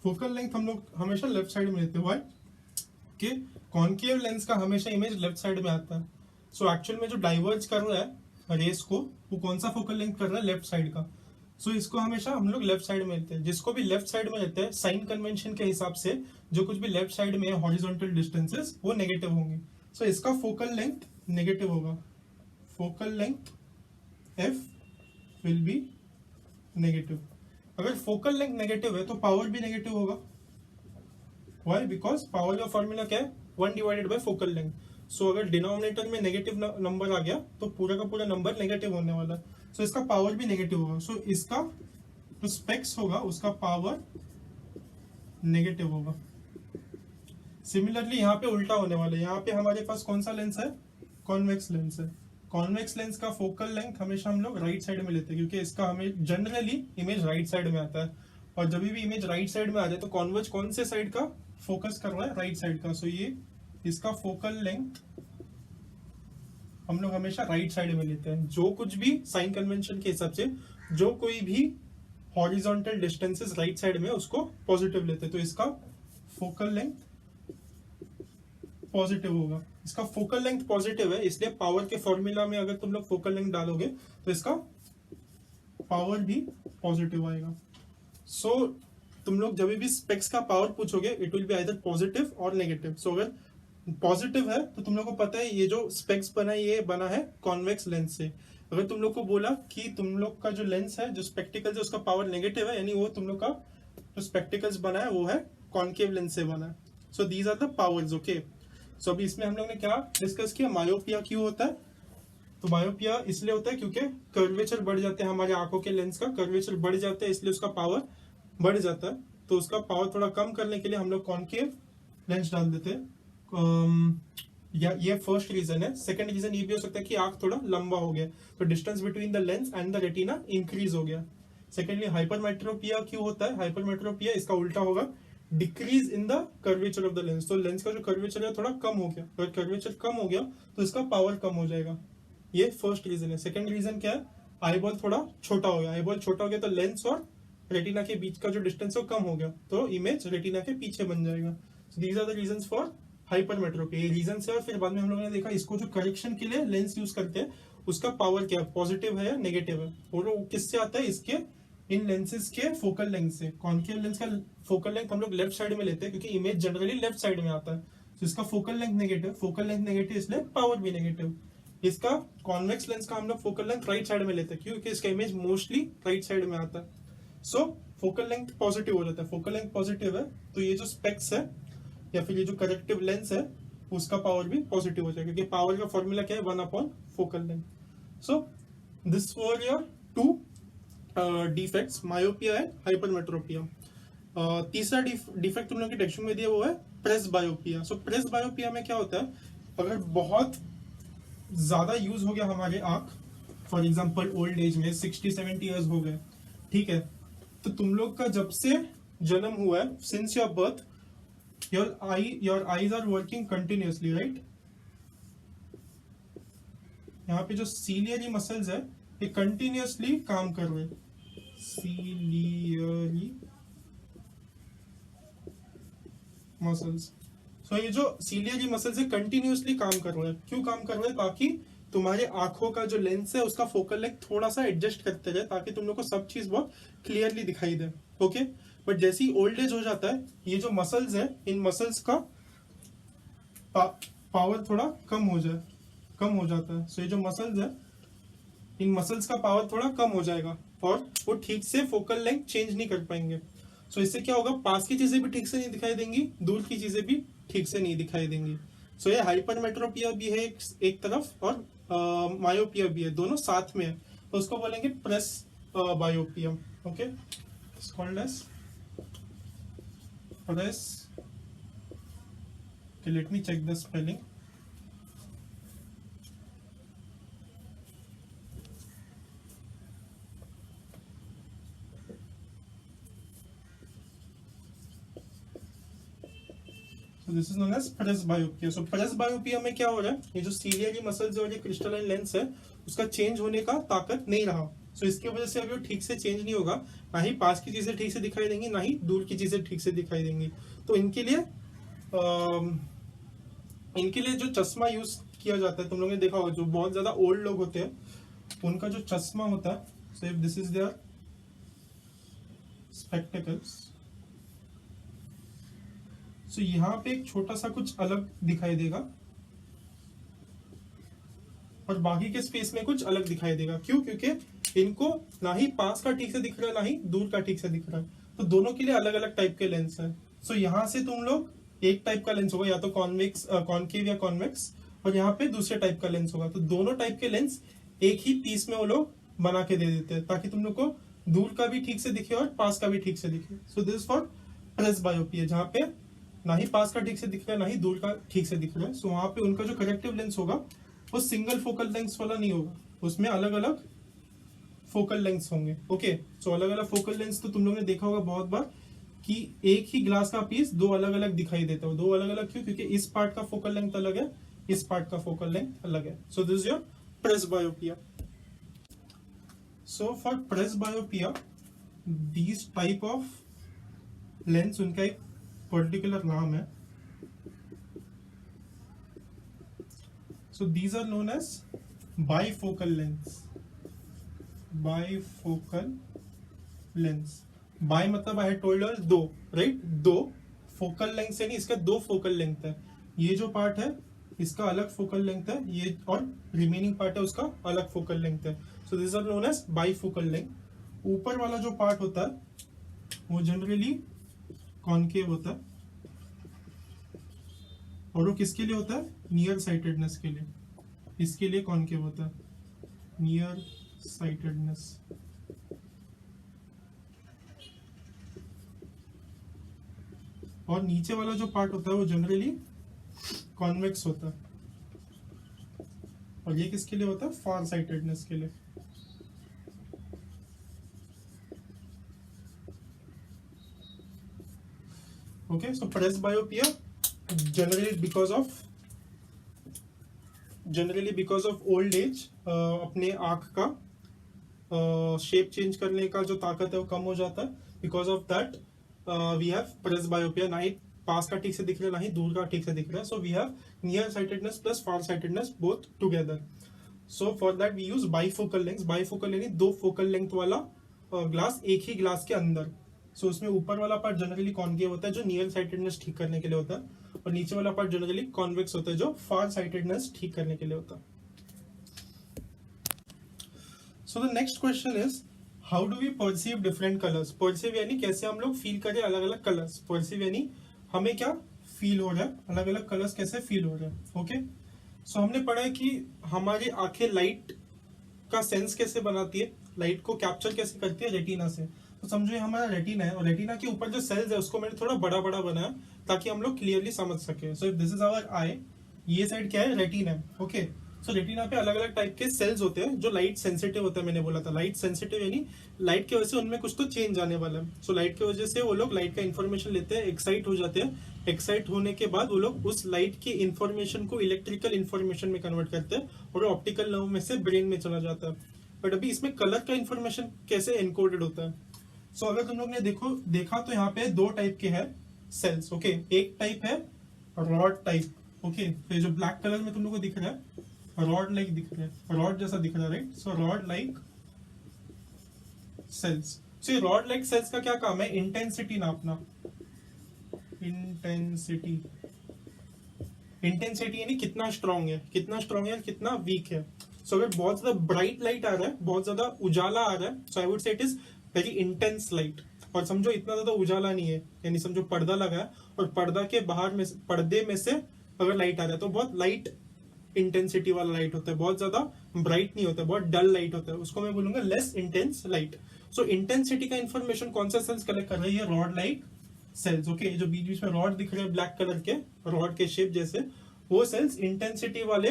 focal length हम लोग हमेशा लेफ्ट साइड में लेते हैं। व्हाई? कि कॉन्केव लेंस का हमेशा इमेज लेफ्ट साइड में आता है। सो एक्चुअल में जो डाइवर्ज कर रहा है रेस को, वो कौन सा फोकल लेंथ कर रहा है? लेफ्ट साइड का। सो इसको हमेशा हम लोग लेफ्ट साइड में लेते हैं। जिसको भी लेफ्ट साइड में लेते हैं, साइन कन्वेंशन के हिसाब से जो कुछ भी लेफ्ट साइड में है हॉरिजॉन्टल डिस्टेंसेस, वो नेगेटिव होंगे। सो इसका फोकल लेंथ नेगेटिव होगा। Focal length F will be negative. अगर फोकल लेंथ नेगेटिव है तो पावर भी नेगेटिव होगा। व्हाई? बिकॉज पावर का फॉर्मूला क्या है? 1 डिवाइडेड बाय फोकल लेंथ। सो अगर डिनोमिनेटर में नेगेटिव नंबर आ गया तो पूरा का पूरा नंबर नेगेटिव होने वाला है। सो इसका पावर भी नेगेटिव होगा। सो इसका जो स्पेक्स होगा उसका पावर नेगेटिव होगा। सिमिलरली यहाँ पे उल्टा होने वाला है। यहाँ पे हमारे पास कौन सा लेंस है? कॉन्वेक्स लेंस है। कॉन्वेक्स लेंस का फोकल लेंथ हमेशा हम लोग राइट साइड में लेते हैं, क्योंकि इसका हमें जनरली इमेज राइट साइड में आता है। और जब भी इमेज राइट साइड में आ जाए तो कॉन्वर्ज कौन से साइड का फोकस कर रहा है? राइट साइड का। सो ये इसका फोकल लेंथ हम लोग हमेशा राइट साइड में लेते हैं। जो कुछ भी साइन कन्वेंशन के हिसाब से जो कोई भी हॉरिजॉन्टल डिस्टेंसेस राइट साइड में, उसको पॉजिटिव लेते हैं। तो इसका फोकल लेंथ पॉजिटिव होगा। इसका फोकल लेंथ पॉजिटिव है, इसलिए पावर के फॉर्मूला में अगर तुम लोग फोकल लेंथ डालोगे तो इसका पावर भी पॉजिटिव आएगा। सो तुम लोग जब भी स्पेक्स का पावर पूछोगे, it will be either positive और नेगेटिव। सो अगर पॉजिटिव है तो तुम लोग को पता है ये जो स्पेक्स बना है ये बना है कॉन्वेक्स लेंस से। अगर तुम लोग को बोला कि तुम लोग का जो लेंस है, जो स्पेक्टिकल्स है, उसका पावर नेगेटिव है, यानी वो तुम लोग का जो स्पेक्टिकल्स बना है वो है कॉन्केव लेंस से बना है। So these are the powers. Okay, so अभी इसमें हम लोग ने क्या डिस्कस किया? मायोपिया क्यों होता है? तो मायोपिया इसलिए होता है क्योंकि कर्वेचर बढ़ जाते हैं हमारे आंखों के लेंस का, कर्वेचर बढ़ जाता है, इसलिए उसका पावर बढ़ जाता है। तो उसका पावर थोड़ा कम करने के लिए हम लोग कॉन्केव लेंस डाल देते हैं। या ये फर्स्ट रीजन है। सेकंड रीजन ये भी हो सकता है कि आंख थोड़ा लंबा हो गया, तो distance between the lens and the retina increase हो गया। सेकेंडली हाइपरमेट्रोपिया क्यों होता है? हाइपरमेट्रोपिया इसका उल्टा होगा, decrease in the curvature of the lens. तो लेंस का जो कर्वेचर है थोड़ा कम हो गया। अगर कर्वेचर कम हो गया तो इसका पावर कम हो जाएगा। ये फर्स्ट रीजन है। सेकंड रीजन क्या है? आईबॉल थोड़ा छोटा हो गया। आईबॉल छोटा हो गया तो लेंस और रेटिना के बीच का जो डिस्टेंस है वो कम हो गया, तो इमेज रेटिना के पीछे बन जाएगा। So these are the reasons for hypermetropia. ये रीजन है। और फिर बाद में हम लोगों ने देखा इसको जो करेक्शन के लिए लेंस यूज करते हैं उसका पावर क्या है, पॉजिटिव है या नेगेटिव है, और वो किससे आता है? इसके इन लेंसेज के फोकल लेंथ से। कॉन्केव लेंस का फोकल लेंथ हम लोग लेफ्ट साइड में लेते हैं क्योंकि इमेज जनरली लेफ्ट साइड में आता है। तो इसका focal length negative, focal length negative इसलिए पावर भी नेगेटिव। इसका कॉन्वेक्स लेंस का हम लोग फोकल लेंथ राइट साइड में लेते हैं क्योंकि इसका इमेज मोस्टली राइट साइड में आता है। सो फोकल लेंथ पॉजिटिव हो जाता है। फोकल लेंथ पॉजिटिव है तो ये जो स्पेक्स है या फिर ये जो करेक्टिव लेंस है उसका पावर भी पॉजिटिव हो जाएगा, क्योंकि पावर का फॉर्मूला क्या है? 1 upon focal length. So this for your two defects, myopia and hypermetropia. तीसरा डिफेक्ट तुम लोग के टेक्स्ट में दिया वो है प्रेस बायोपिया। सो प्रेस बायोपिया में क्या होता है? अगर बहुत ज्यादा यूज हो गया हमारे आंख, फॉर एग्जांपल ओल्ड एज में 60-70 इयर्स हो गए, ठीक है, तो तुम लोग का जब से जन्म हुआ है, since your birth your eyes are working continuously, right? यहाँ पे जो सीलियरी मसल्स है ये कंटिन्यूअसली काम कर रहे हैं। सीलियरी मसल्स, सो ये जो सीलियरी मसल्स है कंटिन्यूअसली काम कर रहे हैं। क्यों काम कर रहे हैं? ताकि तुम्हारे आंखों का जो लेंस है उसका फोकल लेंथ थोड़ा सा एडजस्ट करते रहे, ताकि तुम लोग को सब चीज बहुत क्लियरली दिखाई दे। ओके, बट जैसे ही ओल्ड एज हो जाता है, ये जो मसल्स है, इन मसल्स का पावर थोड़ा कम हो जाता है। सो ये जो मसल्स है, इन मसल्स का पावर थोड़ा कम हो जाएगा और वो ठीक से फोकल लेंथ चेंज नहीं कर पाएंगे। सो इससे क्या होगा? पास की चीजें भी ठीक से नहीं दिखाई देंगी, दूर की चीजें भी ठीक से नहीं दिखाई देंगी। सो ये हाइपरमेट्रोपिया भी है एक तरफ, और मायोपिया भी है, दोनों साथ में है, तो उसको बोलेंगे presbyopia. Okay, it's called as press. Okay, let me check the spelling. So this is known as press myopia. So press myopia में क्या हो रहा है? ये जो सीलियरी मसल्स और ये क्रिस्टलाइन लेंस है उसका चेंज होने का ताकत नहीं रहा, सो इसकी वजह से अभी वो ठीक से चेंज नहीं होगा, ना ही पास की चीजें ठीक से दिखाई देंगी, ना ही दूर की चीजें ठीक से दिखाई देंगी। तो इनके लिए जो चश्मा यूज किया जाता है, तुम लोगों ने देखा होगा, जो बहुत ज्यादा ओल्ड लोग होते हैं उनका जो चश्मा होता है, so if this is their spectacles, so यहाँ पे एक छोटा सा कुछ अलग दिखाई देगा और बाकी के स्पेस में कुछ अलग दिखाई देगा। क्यों? क्योंकि इनको ना ही पास का ठीक से दिख रहा है, ना ही दूर का ठीक से दिख रहा है, तो दोनों के लिए अलग अलग टाइप के लेंस है। सो यहाँ से तुम लोग एक टाइप का लेंस होगा, या तो कॉन्वेक्स, कॉन्केव या कॉन्वेक्स, और यहाँ पे दूसरे टाइप का लेंस होगा। तो दोनों टाइप के लेंस एक ही पीस में वो लोग बना के दे देते हैं, ताकि तुम लोग को दूर का भी ठीक से दिखे और पास का भी ठीक से दिखे। सो दिस फॉर प्रेसबायोपिया, जहाँ पे ना ही पास का ठीक से दिख रहा है, ना ही दूर का ठीक से दिख रहा है। सो वहां पे उनका जो करेक्टिव लेंस होगा वो सिंगल फोकल लेंथ वाला नहीं होगा, उसमें अलग अलग फोकल लेंथ होंगे। ओके, सो अलग अलग फोकल लेंथ तो तुम लोगों ने देखा होगा बहुत बार कि एक ही ग्लास का पीस दो अलग अलग दिखाई देता है। दो अलग अलग क्यों? क्योंकि इस पार्ट का फोकल लेंथ अलग है, इस पार्ट का फोकल लेंथ अलग है। So this is your presbyopia. So for presbyopia these type of lens, उनका एक पर्टिकुलर नाम है। So these are known as bifocal lens. Bifocal lens. Bi मतलब I had told you दो, right? दो फोकल लेंथ से नहीं, इसका दो फोकल लेंथ है। ये जो पार्ट है इसका अलग फोकल लेंथ है, ये और रिमेनिंग पार्ट है उसका अलग फोकल लेंथ है। So this are known as bifocal length. ऊपर वाला जो पार्ट होता है वो जनरली कॉन्केव होता है, और वो किसके लिए होता है? नियर साइटेडनेस के लिए। इसके लिए कॉन्केव होता है, नियर साइटेडनेस। और नीचे वाला जो पार्ट होता है वो जनरली कॉन्वेक्स होता है, और ये किसके लिए होता है? फार साइटेडनेस के लिए। Okay, so presbyopia generally because of old age अपने आंख का शेप चेंज करने का जो ताकत है वो कम हो जाता है। Because of that we have presbyopia, ना ही पास का ठीक से दिख रहा है, ना ही दूर का ठीक से दिख रहा है। So we have near sightedness plus far sightedness both together. So for that we use bifocal lens. Bifocal यानी दो फोकल लेंथ वाला ग्लास एक ही ग्लास के अंदर। सो उसमें ऊपर वाला पार्ट जनरली कॉन्केव होता है जो नियर साइटेडनेस ठीक करने के लिए होता है, और नीचे वाला पार्ट जनरली कॉन्वेक्स होता है जो फार साइटेडनेस ठीक करने के लिए होता है। So the next question is how do we perceive different colours. Perceive यानी कैसे हम लोग फील करें अलग अलग कलर्स। परसीव यानी हमें क्या फील हो रहा है, अलग अलग कलर्स कैसे फील हो रहे हैं। ओके, सो हमने पढ़ा है कि हमारी आंखें लाइट का सेंस कैसे बनाती है, लाइट को कैप्चर कैसे करती है रेटिना से। तो समझो ये हमारा रेटिना है, और रेटिना के ऊपर जो सेल्स है उसको मैंने थोड़ा बड़ा बड़ा बनाया ताकि हम लोग क्लियरली समझ सके। So if this is our eye, ये साइड क्या है? रेटिना है। ओके, सो रेटिना पे अलग अलग टाइप के सेल्स होते हैं जो लाइट सेंसिटिव होता है। मैंने बोला था लाइट सेंसिटिव यानी लाइट की वजह से उनमें कुछ तो चेंज आने वाला है। सो लाइट की वजह से वो लोग लाइट का इन्फॉर्मेशन लेते हैं, एक्साइट हो जाते हैं। एक्साइट होने के बाद वो लोग उस लाइट की इन्फॉर्मेशन को इलेक्ट्रिकल इन्फॉर्मेशन में कन्वर्ट करते हैं, और वो ऑप्टिकल नर्व में से ब्रेन में चला जाता है। बट अभी इसमें कलर का इन्फॉर्मेशन कैसे एनकोडेड होता है? सो अगर तुम लोग ने देखा तो यहाँ पे दो टाइप के हैं सेल्स। ओके, एक टाइप है रॉड टाइप। ओके, तो जो ब्लैक कलर में तुम लोग को दिख रहा है रॉड लाइक दिख रहा है, रॉड जैसा दिख रहा है, राइट? सो रॉड लाइक सेल्स। सो ये रॉड लाइक सेल्स का क्या काम है? इंटेंसिटी नापना। इंटेंसिटी यानी कितना स्ट्रॉन्ग है, कितना स्ट्रॉन्ग है, कितना वीक है। सो अगर बहुत ज्यादा ब्राइट लाइट आ रहा है, बहुत ज्यादा उजाला आ रहा है, so I would say it is very intense light. और समझो इतना ज्यादा उजाला नहीं है, यानी समझो पर्दा लगा है और पर्दा के बाहर में पर्दे में से अगर लाइट आ रहा है तो बहुत लाइट इंटेंसिटी वाला लाइट होता है, बहुत ज्यादा ब्राइट नहीं होता है, बहुत डल लाइट होता है, उसको मैं बोलूंगा लेस इंटेंस लाइट। सो इंटेंसिटी का इन्फॉर्मेशन कौन सा सेल्स कलेक्ट कर रही है? Rod like sales. ओके, जो बीच बीच में रॉड दिख रहे हैं ब्लैक कलर के, रॉड के शेप जैसे, वो सेल्स इंटेंसिटी वाले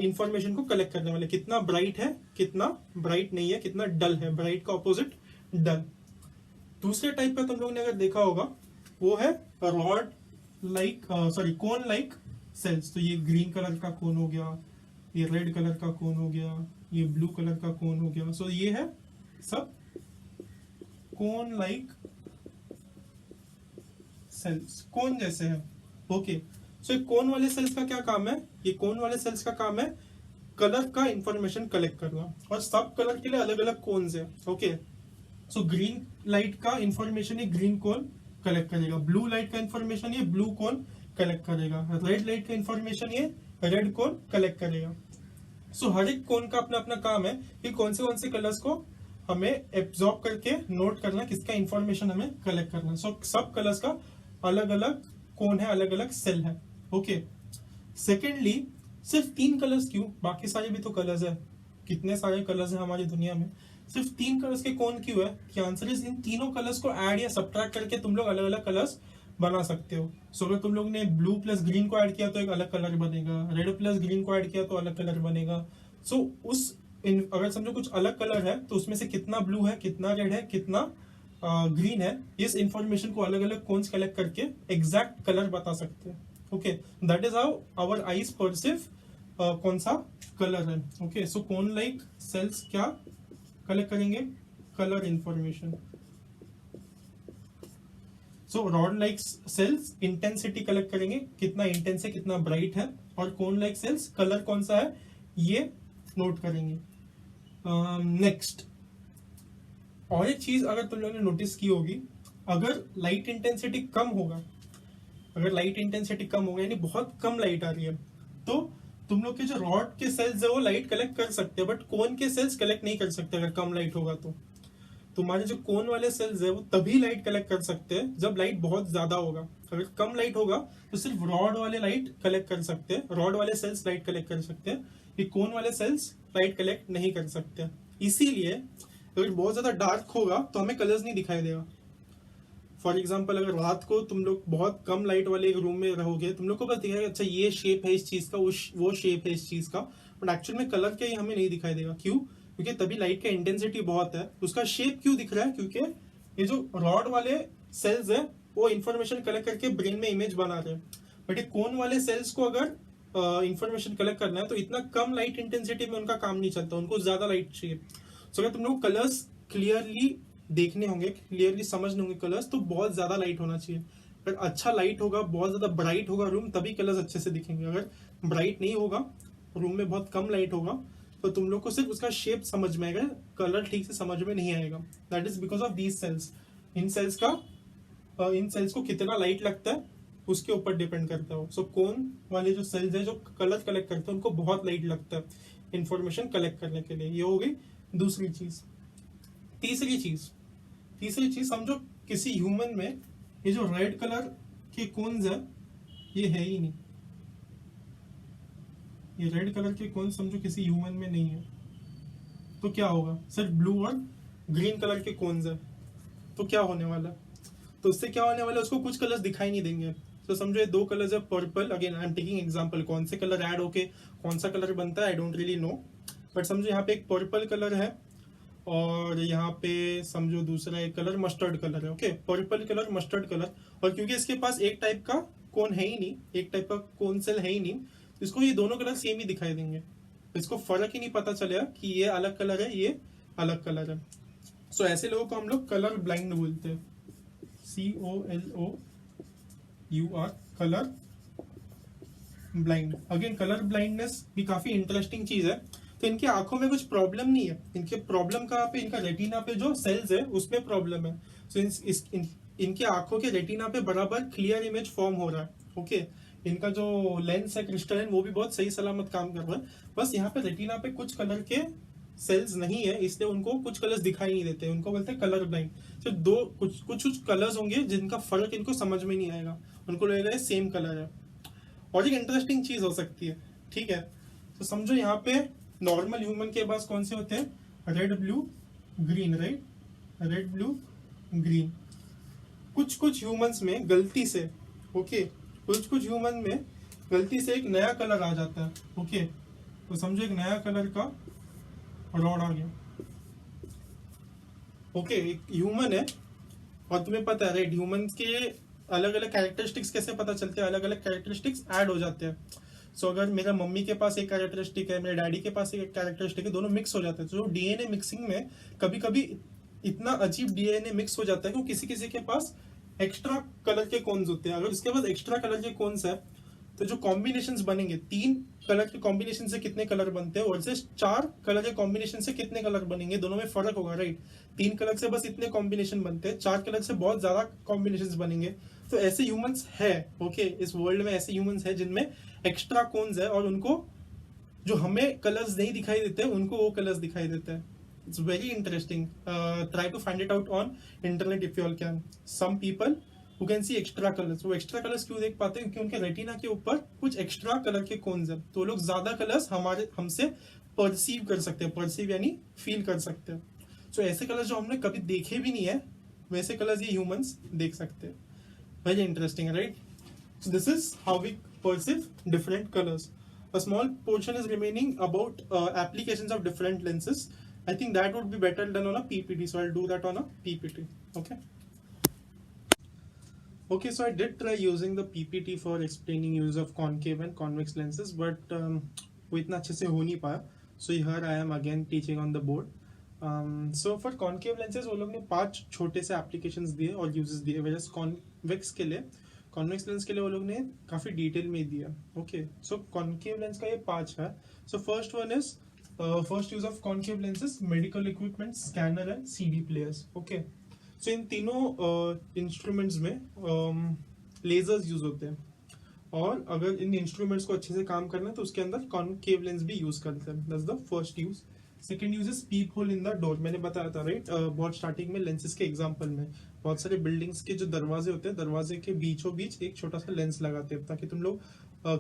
इंफॉर्मेशन को कलेक्ट करने वाले, कितना ब्राइट है, कितना ब्राइट नहीं है, कितना डल है, ब्राइट का ऑपोजिट डल। दूसरे टाइप का तुम लोगों ने अगर देखा होगा वो है rod like cone like cells. तो ये ग्रीन कलर का कोन हो गया, ये रेड कलर का कोन हो गया, ये ब्लू कलर का कोन हो गया। सो ये है सब कोन लाइक सेल्स, कोन जैसे है। ओके, सो कोन वाले सेल्स का क्या काम है? ये कोन वाले सेल्स का काम है कलर का इंफॉर्मेशन कलेक्ट करना, और सब कलर के लिए अलग अलग कोन्स है। ओके, सो ग्रीन लाइट का इंफॉर्मेशन ये ग्रीन कोन कलेक्ट करेगा, ब्लू लाइट का इंफॉर्मेशन ये ब्लू कोन कलेक्ट करेगा, रेड लाइट का इंफॉर्मेशन ये रेड कोन कलेक्ट करेगा। सो हर एक कोन का अपना अपना काम है कि कौन से कलर्स को हमें एब्जॉर्ब करके नोट करना, किसका इंफॉर्मेशन हमें कलेक्ट करना। सो सब कलर्स का अलग अलग कोन है, अलग अलग सेल है। ओके, सेकेंडली सिर्फ 3 कलर्स क्यों? बाकी सारे भी तो कलर्स है, कितने सारे कलर्स है हमारी दुनिया में, सिर्फ 3 कलर्स के कौन क्यों है? कि आंसर इज इन तीनों कलर्स को ऐड या सब्ट्रैक्ट करके तुम लोग अलग अलग कलर्स बना सकते हो। सो अगर तुम लोग ने ब्लू प्लस ग्रीन को ऐड किया तो एक अलग कलर बनेगा, रेड प्लस ग्रीन को ऐड किया तो अलग कलर बनेगा। सो अगर समझो कुछ अलग कलर है तो उसमें से कितना ब्लू है, कितना रेड है, कितना ग्रीन है, इस इंफॉर्मेशन को अलग अलग कौन कलेक्ट करके एग्जैक्ट कलर बता सकते हैं। Okay, that is how our eyes perceive कौन सा कलर है। Okay, so cone like cells क्या कलेक्ट करेंगे? Colour information. So rod like cells intensity collect करेंगे, कितना इंटेंस है, कितना ब्राइट है, और कोन लाइक सेल्स कलर कौन सा है ये नोट करेंगे। नेक्स्ट, और एक चीज अगर तुम लोगों ने नोटिस की होगी, अगर लाइट इंटेंसिटी कम होगा, अगर लाइट इंटेंसिटी कम होगा यानी बहुत कम लाइट आ रही है, तो तुम लोग के जो रॉड के सेल्स है वो लाइट कलेक्ट कर सकते हैं, बट कोन के सेल्स कलेक्ट नहीं कर सकते। अगर कम लाइट होगा तो तुम्हारे जो कोन वाले सेल्स है वो तभी लाइट कलेक्ट कर सकते हैं जब लाइट बहुत ज्यादा होगा। अगर कम लाइट होगा तो सिर्फ रॉड वाले लाइट कलेक्ट कर सकते हैं, रॉड वाले सेल्स लाइट कलेक्ट कर सकते हैं, ये कोन वाले सेल्स लाइट कलेक्ट नहीं कर सकते। इसीलिए अगर बहुत ज्यादा डार्क होगा तो हमें कलर्स नहीं दिखाई देगा। फॉर एग्जाम्पल, अगर रात को तुम लोग बहुत कम लाइट वाले एक रूम में रहोगे, तुम लोग को बस दिखाएगा अच्छा ये शेप है इस चीज का, वो शेप है इस चीज का, बट एक्चुअल में कलर क्या हमें नहीं दिखाई देगा। क्यों? क्योंकि तभी लाइट का इंटेंसिटी बहुत है। उसका शेप क्यों दिख रहा है? क्योंकि ये जो रॉड वाले सेल्स है वो इंफॉर्मेशन कलेक्ट करके ब्रेन में इमेज बना रहे हैं, बट ये कोन वाले सेल्स को अगर इंफॉर्मेशन कलेक्ट करना है तो इतना कम लाइट इंटेंसिटी में उनका काम नहीं चलता, उनको ज्यादा लाइट चाहिए। सो अगर तुम लोग कलर्स क्लियरली देखने होंगे, क्लियरली समझने होंगे कलर्स, तो बहुत ज्यादा लाइट होना चाहिए। अगर अच्छा लाइट होगा, बहुत ज्यादा ब्राइट होगा रूम, तभी कलर्स अच्छे से दिखेंगे। अगर ब्राइट नहीं होगा, रूम में बहुत कम लाइट होगा, तो तुम लोग को सिर्फ उसका शेप समझ में आएगा, कलर ठीक से समझ में नहीं आएगा। That is because of these cells. इन सेल्स को कितना लाइट लगता है उसके ऊपर डिपेंड करता है। सो कोन वाले जो सेल्स है जो कलर कलेक्ट करते हैं उनको बहुत लाइट लगता है इंफॉर्मेशन कलेक्ट करने के लिए। ये हो गई दूसरी चीज। तीसरी चीज समझो, किसी ह्यूमन में ये जो रेड कलर के कोन्स है ये है ही नहीं। ये रेड कलर के कोन समझो किसी ह्यूमन में नहीं है, तो क्या होगा? सिर्फ ब्लू और ग्रीन कलर के कोन्स है, तो क्या होने वाला? तो उससे क्या होने वाला है? उसको कुछ कलर्स दिखाई नहीं देंगे। तो समझो ये 2 कलर्स है, purple, again I am taking example, कौन से कलर ऐड होके कौन सा कलर बनता है I don't really know, but समझो यहाँ पे एक पर्पल कलर है और यहाँ पे समझो दूसरा एक कलर मस्टर्ड कलर है। Okay, purple colour, mustard colour, और क्योंकि इसके पास एक टाइप का कोन है ही नहीं, एक टाइप का कोन सेल है ही नहीं, तो इसको ये दोनों कलर सेम ही दिखाई देंगे, इसको फर्क ही नहीं पता चलेगा कि ये अलग कलर है, ये अलग कलर है। सो ऐसे लोगों को हम लोग कलर ब्लाइंड बोलते हैं, COLOUR, colour blind. Again colour blindness भी काफी इंटरेस्टिंग चीज है। तो इनकी आंखों में कुछ प्रॉब्लम नहीं है, इनके प्रॉब्लम कहाँ पे? इनका रेटिना पे जो सेल्स है उसमें प्रॉब्लम है। सो इनकी आंखों के रेटिना पे बराबर क्लियर इमेज फॉर्म हो रहा है। ओके, इनका जो लेंस है क्रिस्टलाइन वो भी बहुत सही सलामत काम कर रहा है, बस यहाँ पे रेटिना पे कुछ कलर के सेल्स नहीं है, इसलिए उनको कुछ कलर्स दिखाई नहीं देते, उनको बोलते हैं कलर ब्लाइंड। तो कुछ कलर्स होंगे जिनका फर्क इनको समझ में नहीं आएगा, उनको लगेगा सेम कलर है। और एक इंटरेस्टिंग चीज हो सकती है, ठीक है, तो समझो यहाँ पे नॉर्मल ह्यूमन के पास कौन से होते हैं? Red blue green, right, red blue green. कुछ ह्यूमंस में गलती से, ओके, कुछ ह्यूमन में गलती से एक नया कलर आ जाता है। ओके, तो समझो एक नया कलर का रॉड आ गया। ओके, एक ह्यूमन है और तुम्हें पता है राइट, ह्यूमन के अलग अलग कैरेक्टरिस्टिक्स कैसे पता चलते हैं? अलग अलग कैरेक्टरिस्टिक्स ऐड हो जाते हैं। सो अगर मेरा मम्मी के पास एक कैरेक्टरिस्टिक है, मेरे डैडी के पास एक कैरेक्टरिस्टिक है, दोनों मिक्स हो जाते हैं। तो डीएनए मिक्सिंग में कभी कभी इतना अजीब डीएनए मिक्स हो जाता है कि किसी किसी के पास एक्स्ट्रा कलर के कोन्स होते हैं। अगर उसके पास एक्स्ट्रा कलर के कोन्स है तो जो कॉम्बिनेशंस बनेंगे, 3 कलर के कॉम्बिनेशन से कितने कलर बनते हैं और से 4 कलर के कॉम्बिनेशन से कितने कलर बनेंगे, दोनों में फर्क होगा, राइट। 3 कलर से बस इतने कॉम्बिनेशन बनते हैं, 4 कलर से बहुत ज्यादा कॉम्बिनेशंस बनेंगे। तो ऐसे ह्यूमंस है, ओके, इस वर्ल्ड में ऐसे ह्यूमंस है जिनमें एक्स्ट्रा कोन्स है और उनको जो हमें कलर्स नहीं दिखाई देते उनको वो कलर्स दिखाई देते हैं। It's very interesting. Try to find it out on internet if you all can. Some people who can see extra colors। वो एक्स्ट्रा कलर्स क्यों देख पाते हैं? क्योंकि उनके रेटिना के ऊपर कुछ एक्स्ट्रा कलर के कोन्स है, तो लोग ज्यादा कलर्स हमसे परसीव कर सकते हैं। परसीव यानी फील कर सकते हैं। सो ऐसे कलर्स जो हमने कभी देखे भी नहीं है, वैसे कलर्स ये ह्यूमंस देख सकते हैं। Very interesting, right. So this is how we perceive different colours. A small portion is remaining about applications of different lenses. I think that would be better done on a PPT, so I'll do that on a PPT. Okay. Okay, so I did try using the PPT for explaining use of concave and convex lenses, but वो इतना अच्छे से हो नहीं पाया. So here I am again teaching on the board. So for concave lenses वो लोग ने 5 छोटे से applications दिए और uses दिए, whereas convex के लिए, convex lens के लिए वो लोग ने काफी डिटेल में दिया. Okay, so concave lens का ये 5 है. So first one is first use of concave lenses, medical equipment, scanner and CD players. Okay. सो इन तीनों इंस्ट्रूमेंट्स में लेजर्स यूज होते हैं, और अगर इन इंस्ट्रूमेंट्स को अच्छे से काम करना है तो उसके अंदर कॉनकेव लेंस भी यूज करते हैं. That's the first use. Second use is peephole in the door. मैंने बताया था, राइट, बहुत स्टार्टिंग में लेंसेज के एग्जांपल में बहुत सारे बिल्डिंग्स के जो दरवाजे होते हैं, दरवाजे के बीचों बीच एक छोटा सा लेंस लगाते हैं ताकि तुम लोग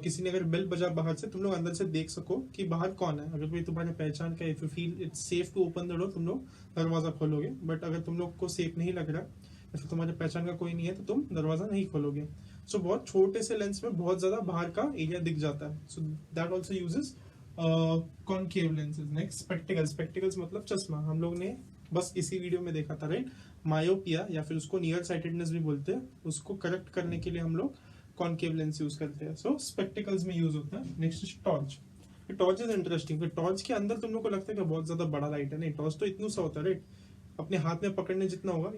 किसी ने अगर बेल बजा बाहर से, तुम लोग अंदर से देख सको कि बाहर कौन है. अगर कोई तुम्हारे पहचान का, if you feel it's safe to open the door, तुम लोग दरवाजा खोलोगे. बट अगर तुम लोग को सेफ नहीं लग रहा या फिर तुम्हारे पहचान का कोई नहीं है तो तुम दरवाजा नहीं खोलोगे. सो बहुत छोटे से लेंस में बहुत ज्यादा बाहर का एरिया दिख जाता है. So that also uses concave lenses. Next spectacles. Spectacles मतलब चश्मा. हम लोग ने बस इसी वीडियो में देखा था, राइट. मायोपिया या फिर उसको नियर साइटेडनेस भी बोलते हैं, उसको करेक्ट करने के लिए हम लोग कॉनकेव लेंस यूज करते हैं. सो स्पेक्टिकल्स में यूज होता है. Next is torch. Torch is interesting. Torch के अंदर तुम लोग को लगता है कि बहुत ज्यादा बड़ा लाइट है. नहीं, टॉर्च तो इतना सा होता है, राइट. अपने हाथ में पकड़ने जितना होगा,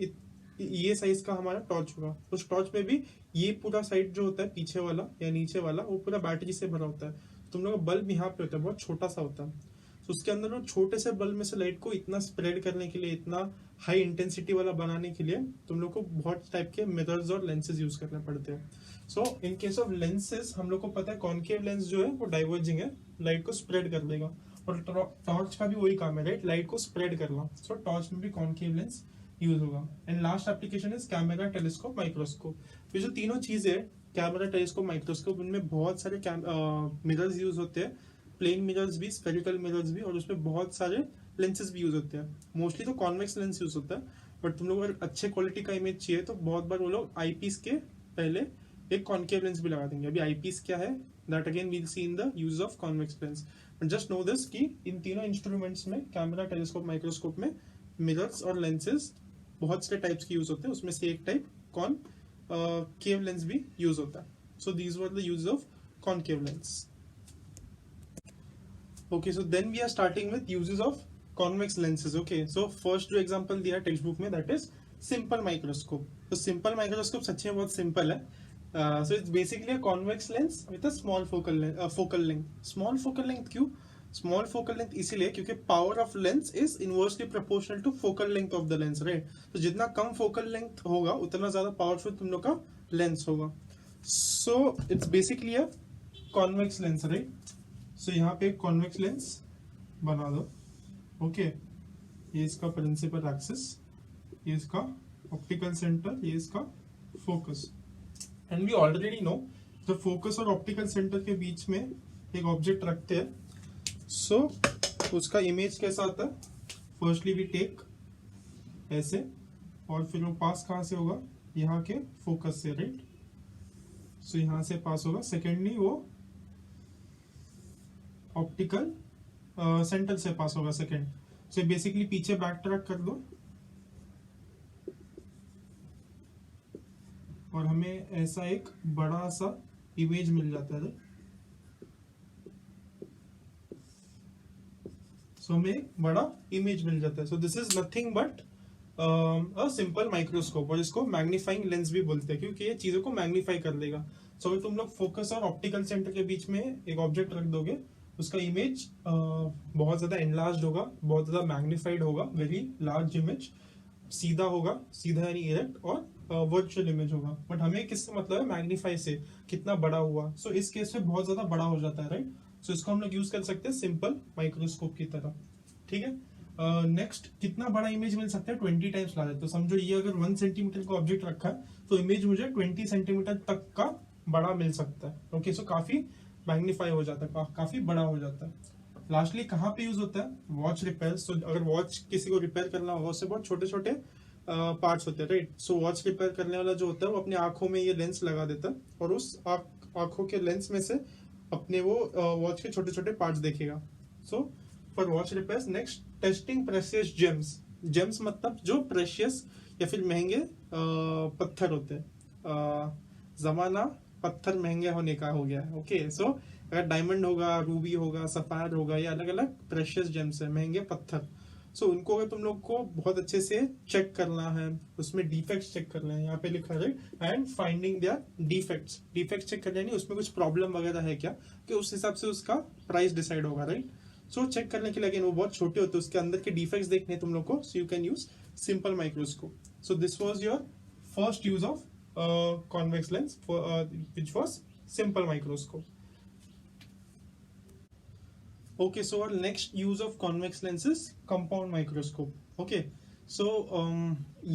ये साइज का हमारा टॉर्च होगा. उस टॉर्च में भी ये पूरा साइड जो होता है पीछे वाला या नीचे वाला, वो पूरा बैटरी से भरा होता है. तुम लोग का बल्ब यहाँ पे होता है, बहुत छोटा सा होता है. तो उसके अंदर वो छोटे से बल्ब में से लाइट को इतना स्प्रेड करने के लिए, इतना हाई इंटेंसिटी वाला बनाने के लिए तुम लोग को बहुत टाइप के मिरर्स और लेंसेज यूज करने पड़ते हैं. सो इन केस ऑफ लेंसेज हम लोग को पता है कॉनकेव लेंस जो है वो डाइवर्जिंग है, लाइट को स्प्रेड कर देगा. और टॉर्च का भी वही काम है, राइट, लाइट को स्प्रेड करना. सो टॉर्च में भी कॉनकेव लेंस यूज होगा. And last application is camera, telescope, microscope. ये जो तीनों चीजें, कैमरा, टेलीस्कोप, माइक्रोस्कोप, इनमें बहुत सारे मिरर्स यूज होते हैं. प्लेन मिरर्स भी, स्फेरिकल मिरर्स भी, और उसमें बहुत सारे लेंसेज भी यूज होते हैं. मोस्टली तो कॉन्वेक्स लेंस यूज होता है, बट तुम लोग अगर अच्छे क्वालिटी का इमेज चाहिए तो बहुत बार वो लोग आईपीस के पहले एक कॉनकेव लेंस भी लगा देंगे. अभी आईपीस क्या है, that again we'll see in the use of convex lens. But just know this कि इन तीनों इंस्ट्रूमेंट्स में, कैमरा, टेलीस्कोप, माइक्रोस्कोप में मिरर्स और लेंसेज बहुत सारे टाइप्स के यूज होते हैं. उसमें से एक टाइप कॉनकेव लेंस भी यूज होता है. So these were the use of concave lens. Okay, so then we are starting with uses of convex lenses. Okay, so first जो example दिया टेक्स्ट बुक में, that is simple microscope. तो simple microscope सच्ची में बहुत simple है. So it's basically a convex lens with a small focal length. Small focal length क्यों? Small focal length इसीलिए क्योंकि power of lens is inversely proportional to focal length of the lens, right? तो जितना कम focal length होगा उतना ज्यादा powerful तुम लोग का lens होगा. So it's basically a convex lens, right? सो यहाँ पे एक कॉन्वेक्स लेंस बना दो. ओके, ये इसका प्रिंसिपल एक्सिस, ये इसका ऑप्टिकल सेंटर, ये इसका focus. And we already know the focus और ऑप्टिकल सेंटर के बीच में एक ऑब्जेक्ट रखते हैं. सो उसका इमेज कैसा आता है? फर्स्टली वी टेक ऐसे, और फिर वो पास कहाँ से होगा? यहाँ के फोकस से, राइट. सो यहाँ से पास होगा. सेकेंडली वो ऑप्टिकल सेंटर से पास होगा सेकेंड. सो बेसिकली पीछे बैक ट्रैक कर दो और हमें ऐसा एक बड़ा सा इमेज मिल जाता है. सो हमें एक बड़ा इमेज मिल जाता है. So this is nothing but a simple microscope, और इसको मैग्नीफाइंग लेंस भी बोलते हैं क्योंकि ये चीजों को मैग्नीफाई कर देगा. सो अगर तुम लोग फोकस और ऑप्टिकल सेंटर के बीच में एक ऑब्जेक्ट रख दोगे, उसका इमेज बहुत ज्यादा एनलार्ज होगा, बहुत ज्यादा मैग्नीफाइड होगा, वेरी लार्ज इमेज, सीधा होगा, सीधा यानी इरेक्ट, और वर्चुअल इमेज होगा. बट हमें किससे मतलब है? मैग्नीफाई से, कितना बड़ा हुआ. सो इस केस में बहुत ज्यादा बड़ा हो जाता है, राइट. सो इसको हम लोग यूज कर सकते हैं सिंपल माइक्रोस्कोप की तरह. ठीक है. नेक्स्ट कितना बड़ा इमेज मिल सकता है? 20 टाइम्स लार्जर. तो समझो ये अगर 1 सेंटीमीटर का ऑब्जेक्ट रखा है तो इमेज मुझे 20 सेंटीमीटर तक का बड़ा मिल सकता है. ओके, सो काफी मैग्नीफाई हो जाता है, काफी बड़ा हो जाता है. लास्टली कहाँ पे यूज होता है? Watch repair. सो अगर वॉच किसी को रिपेयर करना होगा, उससे बहुत छोटे छोटे पार्ट्स होते हैं, राइट. सो वॉच रिपेयर करने वाला जो होता है वो अपने आंखों में ये लेंस लगा देता है, और उस आंखों के लेंस में से अपने वो वॉच के छोटे छोटे पार्ट्स देखेगा. So for watch repairs. Next, testing precious James. James मतलब जो प्रेशियस या फिर महंगे पत्थर होते हैं. जमाना पत्थर महंगे होने का हो गया है. ओके, सो अगर डायमंड होगा, रूबी होगा, सफायर होगा, ये अलग अलग प्रेशियस जेम्स है, महंगे पत्थर. सो उनको अगर तुम लोग को बहुत अच्छे से चेक करना है, उसमें डिफेक्ट्स चेक करना है, यहाँ पे लिखा है and finding their defects. Defects check करना है, उसमें कुछ प्रॉब्लम वगैरह है क्या, कि उस हिसाब से उसका प्राइस डिसाइड होगा, राइट. सो चेक करने के लिए अगेन वो बहुत छोटे होते हैं, उसके अंदर के डिफेक्ट्स देखने तुम लोग को. So you can use simple microscope. So this was your first use of convex lens, which was simple microscope. Okay, so our next use of convex lens is compound microscope. Okay, so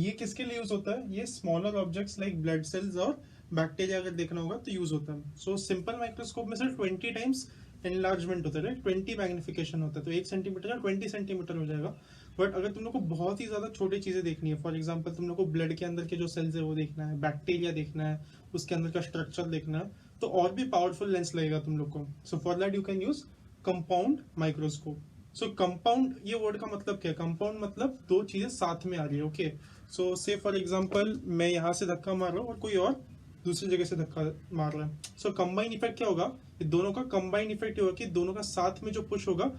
ये किसके लिए use होता है? ये smaller objects like blood cells और bacteria अगर देखना होगा तो यूज होता है. सो सिंपल माइक्रोस्कोप में सिर्फ 20 टाइम्स एनलार्जमेंट होता है, राइट. 20 मैग्निफिकेशन होता है, तो 1 सेंटीमीटर का 20 सेंटीमीटर हो जाएगा. बट अगर तुम लोग को बहुत ही ज्यादा छोटी चीजें देखनी है, फॉर एग्जांपल तुम लोग को ब्लड के अंदर के जो सेल्स है वो देखना है, बैक्टीरिया देखना है, उसके अंदर का स्ट्रक्चर देखना है, तो और भी पावरफुल लेंस लगेगा तुम लोग को. सो for that you can use compound microscope. So compound, ये वर्ड का मतलब क्या है? कंपाउंड मतलब दो चीजें साथ में आ रही है. ओके, सो से फॉर एग्जांपल मैं यहाँ से धक्का मार रहा हूँ और कोई और दूसरी जगह से धक्का मार रहा है. सो कंबाइन इफेक्ट क्या होगा? दोनों का कंबाइन इफेक्ट होगा कि दोनों का साथ में जो पुश होगा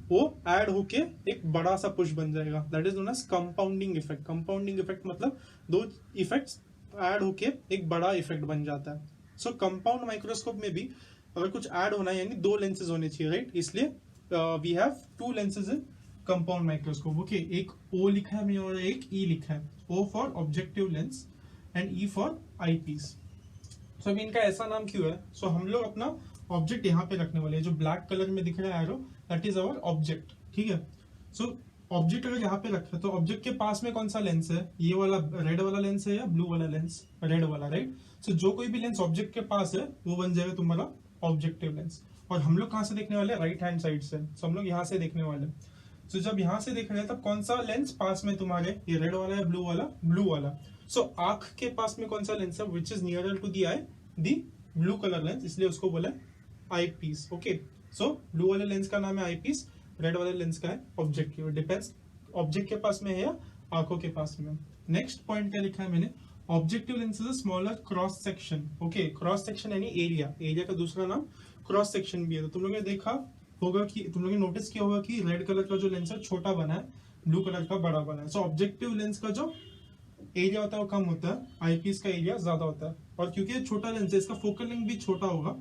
वो ऐड होके एक बड़ा सा पुश बन जाएगा. That is known as compounding effect. Compounding effect मतलब दो इफेक्ट्स ऐड होके एक बड़ा इफेक्ट बन जाता है. सो कंपाउंड माइक्रोस्कोप में भी अगर कुछ ऐड होना है यानी दो लेंसेज होने चाहिए, राइट. इसलिए we have 2 lenses in compound microscope. Okay, एक O लिखा है और एक E लिखा है. O for objective lens and E for eyepiece. So अभी इनका ऐसा नाम क्यों है? सो हम लोग अपना ऑब्जेक्ट यहाँ पे रखने वाले हैं, जो ब्लैक कलर में दिख रहा है arrow, that is our object. ठीक है. सो ऑब्जेक्ट अगर यहाँ पे रखा तो ऑब्जेक्ट के पास में कौन सा लेंस है? ये वाला रेड वाला लेंस है या ब्लू वाला लेंस? रेड वाला, राइट. सो जो कोई भी लेंस ऑब्जेक्ट के पास है वो बन जाएगा तुम्हारा ऑब्जेक्टिव लेंस. और हम लोग कहाँ से देखने वाले? राइट हैंड साइड से. सो हम लोग यहाँ से देखने वाले. सो जब यहाँ से देख रहे हैं तब कौन सा लेंस पास में तुम्हारे? ये रेड वाला या ब्लू वाला? ब्लू वाला. सो आंख के पास में कौन सा लेंस है? Which is nearer to the eye? The blue colour lens, इसलिए उसको बोला eyepiece. Okay, so blue वाले लेंस का नाम है आई पीस, रेड वाले लेंस का है ऑब्जेक्टिव. डिपेंड्स ऑब्जेक्ट के पास में है या आंखों के पास में. नेक्स्ट पॉइंट क्या लिखा है मैंने? Objective lens is a smaller cross section. Okay, cross section यानी एरिया. एरिया का दूसरा नाम क्रॉस सेक्शन भी है. तो तुम लोगों ने देखा होगा कि तुम लोगों ने नोटिस किया होगा कि रेड कलर का जो लेंस है छोटा बना है, ब्लू कलर का बड़ा बना है. सो ऑब्जेक्टिव लेंस का जो एरिया होता है वो कम होता है, आईपीस का एरिया ज्यादा होता है. और क्योंकि ये छोटा लेंस है इसका फोकल लेंथ भी छोटा होगा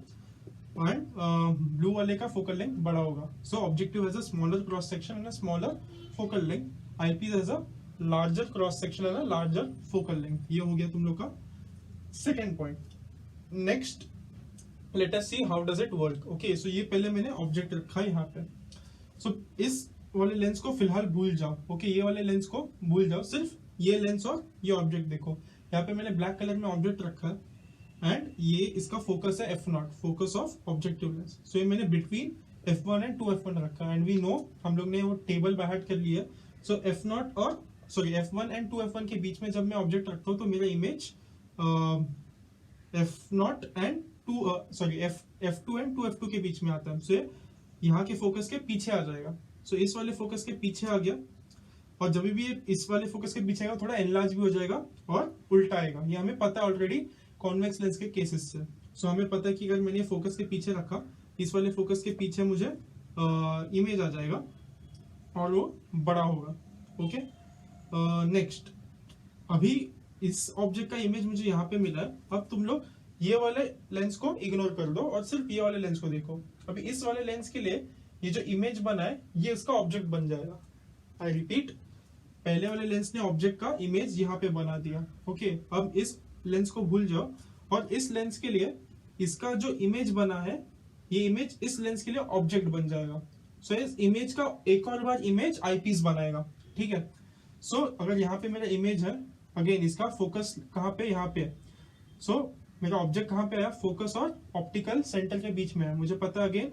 एंड ब्लू वाले का फोकल लेंथ बड़ा होगा. So objective has a smaller cross section and a smaller focal length. Eyepiece has a larger cross section and a larger focal length. ये हो गया तुम लोग का second point. Next let us see how does it work. Okay, so ये पहले मैंने object रखा है यहाँ पे. सो इस वाले लेंस को फिलहाल भूल जाओ. ओके, ये वाले लेंस को भूल जाओ, सिर्फ ये लेंस और ये ऑब्जेक्ट देखो. यहाँ पे मैंने ब्लैक कलर में ऑब्जेक्ट रखा है एंड ये इसका फोकस है F0, focus of objective lens. So ये मैंने बिटवीन F1 एंड 2F1 रखा है एंड वी नो, हम लोग ने वो टेबल बाय हार्ट कर लिया. सो F0 और F1 एंड 2F1 के बीच में जब मैं ऑब्जेक्ट रखता हूँ तो मेरा image F0 and F2 and 2F2 के बीच में आता है. सो यहाँ के फोकस के पीछे आ जाएगा. सो इस वाले फोकस के पीछे आ गया और जब भी इस वाले फोकस के पीछे आएगा थोड़ा एनलार्ज भी हो जाएगा और उल्टा आएगा. ये हमें पता है ऑलरेडी कॉन्वेक्स लेंस के केसेस से. सो हमें पता है कि अगर मैंने फोकस के पीछे रखा, इस वाले फोकस के पीछे मुझे इमेज आ जाएगा और वो बड़ा होगा। ओके, नेक्स्ट, अभी इस ऑब्जेक्ट का इमेज मुझे यहाँ पे मिला है। अब तुम लोग ये वाले लेंस को इग्नोर कर दो और सिर्फ ये वाले लेंस को देखो। अभी इस वाले लेंस के लिए ये जो इमेज बना है ये इसका ऑब्जेक्ट बन जाएगा। आई रिपीट, पहले वाले लेंस ने ऑब्जेक्ट का इमेज यहाँ पे बना दिया। ओके, अब इस लेंस को भूल जाओ और इस लेंस के लिए इसका जो इमेज बना है ये इमेज इस लेंस के लिए ऑब्जेक्ट बन जाएगा। सो इस इमेज का एक और बार इमेज आईपीस बनाएगा। ठीक है, सो अगर यहाँ पे मेरा इमेज है, अगेन इसका फोकस कहाँ पे, यहाँ पे। सो मेरा ऑब्जेक्ट कहाँ पे आया, फोकस और ऑप्टिकल सेंटर के बीच में है। मुझे पता है अगेन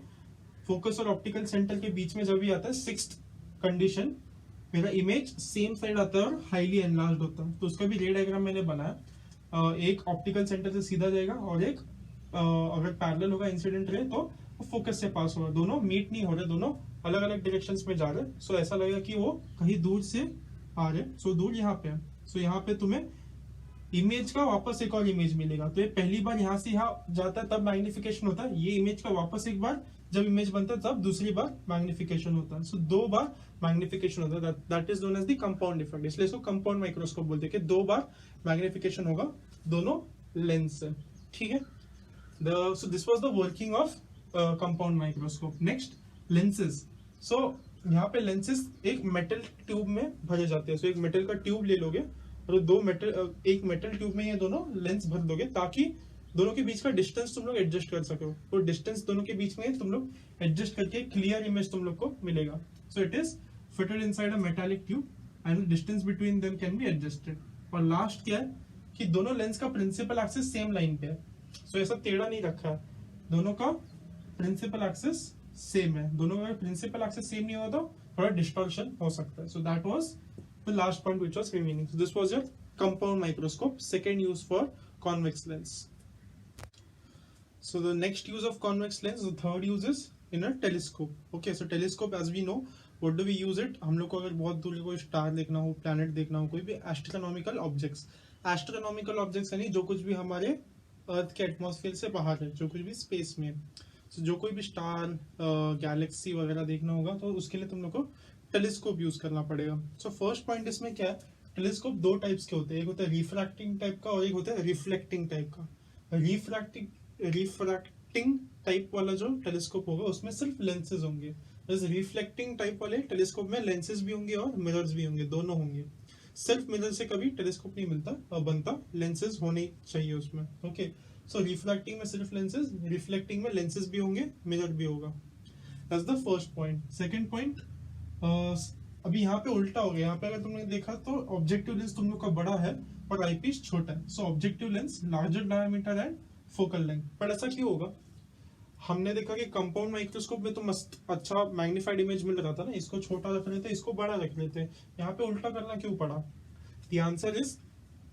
फोकस और ऑप्टिकल सेंटर के बीच में जब भी आता है सिक्स्थ कंडीशन, मेरा इमेज सेम साइड आता है और हाईली एनलार्ज्ड होता है। तो उसका भी रे डायग्राम मैंने बनाया। एक ऑप्टिकल सेंटर से सीधा जाएगा और एक अगर पैरेलल होगा इंसिडेंट रे तो फोकस से पास होगा। दोनों मीट नहीं हो रहे, दोनों अलग अलग डायरेक्शंस में जा रहे। सो ऐसा लगेगा कि वो कहीं दूर से आ रहे। सो दूर यहाँ पे है। सो यहाँ पे तुम्हें इमेज का वापस एक और इमेज मिलेगा। तो ये पहली बार यहाँ से यहाँ जाता है तब मैग्निफिकेशन होता है। ये इमेज का वापस एक बार जब इमेज बनता है तब दूसरी बार मैग्निफिकेशन होता है। सो दो बार मैग्निफिकेशन होता है। That is known as the compound effect. इसलिए इसको कंपाउंड माइक्रोस्कोप बोलते हैं कि दो बार मैग्निफिकेशन होगा दोनों लेंस से। ठीक है, so this was the working of compound microscope. Next, lenses. So यहाँ पे lenses एक मेटल ट्यूब में भरे जाते हैं। so एक मेटल का ट्यूब ले लोगे और एक मेटल ट्यूब में ये दोनों लेंस भर दोगे ताकि दोनों के बीच का डिस्टेंस तुम लोग एडजस्ट कर सको। और डिस्टेंस दोनों के बीच में तुम लोग एडजस्ट करके क्लियर इमेज तुम लोग को मिलेगा। So it is fitted inside a metallic tube and distance between them can be adjusted. और लास्ट क्या है कि दोनों लेंस का प्रिंसिपल एक्सिस सेम लाइन पे है। सो ऐसा टेढ़ा नहीं रखा है, दोनों का प्रिंसिपल एक्सिस सेम है। दोनों का प्रिंसिपल एक्सिस सेम नहीं होगा तो थोड़ा डिस्टॉर्शन हो सकता है। So that was the last point which was remaining. So this was your compound microscope, second use for convex lens. So the next use of convex lens, the third use is in a telescope. Okay, so telescope as we know what do we use it. हम लोग को अगर बहुत दूर कोई star देखना हो, planet देखना हो, कोई भी एस्ट्रोनॉमिकल ऑब्जेक्ट्स, एस्ट्रोनॉमिकल ऑब्जेक्ट्स यानी जो कुछ भी हमारे अर्थ के एटमॉस्फेयर से बाहर है, जो कुछ भी स्पेस में है। so, जो कोई भी स्टार, गैलेक्सी वगैरह देखना होगा तो उसके लिए तुम लोग को टेलीस्कोप यूज करना पड़ेगा। सो फर्स्ट पॉइंट इसमें क्या है, टेलीस्कोप दो टाइप्स के होते हैं। एक होता है रिफ्रैक्टिंग टाइप का और एक होता है रिफ्लेक्टिंग टाइप का। रिफ्रैक्टिंग टाइप वाला जो टेलीस्कोप होगा उसमें सिर्फ लेंसेज होंगे। रिफ्लेक्टिंग टाइप वाले टेलीस्कोप में लेंसेज भी होंगे और मिरर्स भी होंगे, दोनों होंगे। सिर्फ मिरर से कभी टेलीस्कोप नहीं मिलता और बनता, लेंसेज होने चाहिए उसमें। ओके, सो रिफ्रैक्टिंग में सिर्फ लेंसेज, रिफ्लेक्टिंग में लेंसेज भी होंगे, मिरर भी होगा। That's the first point. Second point, अभी यहाँ पे उल्टा हो गया। यहाँ पे अगर तुमने देखा तो ऑब्जेक्टिव लेंस तुम लोग का बड़ा है और आईपीस छोटा है। सो objective lens larger diameter and focal length. पर ऐसा क्यों होगा? हमने देखा कि कंपाउंड माइक्रोस्कोप में तो मस्त अच्छा मैग्नीफाइड इमेज मिल रहा था ना, इसको छोटा रख लेते, इसको बड़ा रख लेते। यहाँ पे उल्टा करना क्यों पड़ा? द आंसर इज,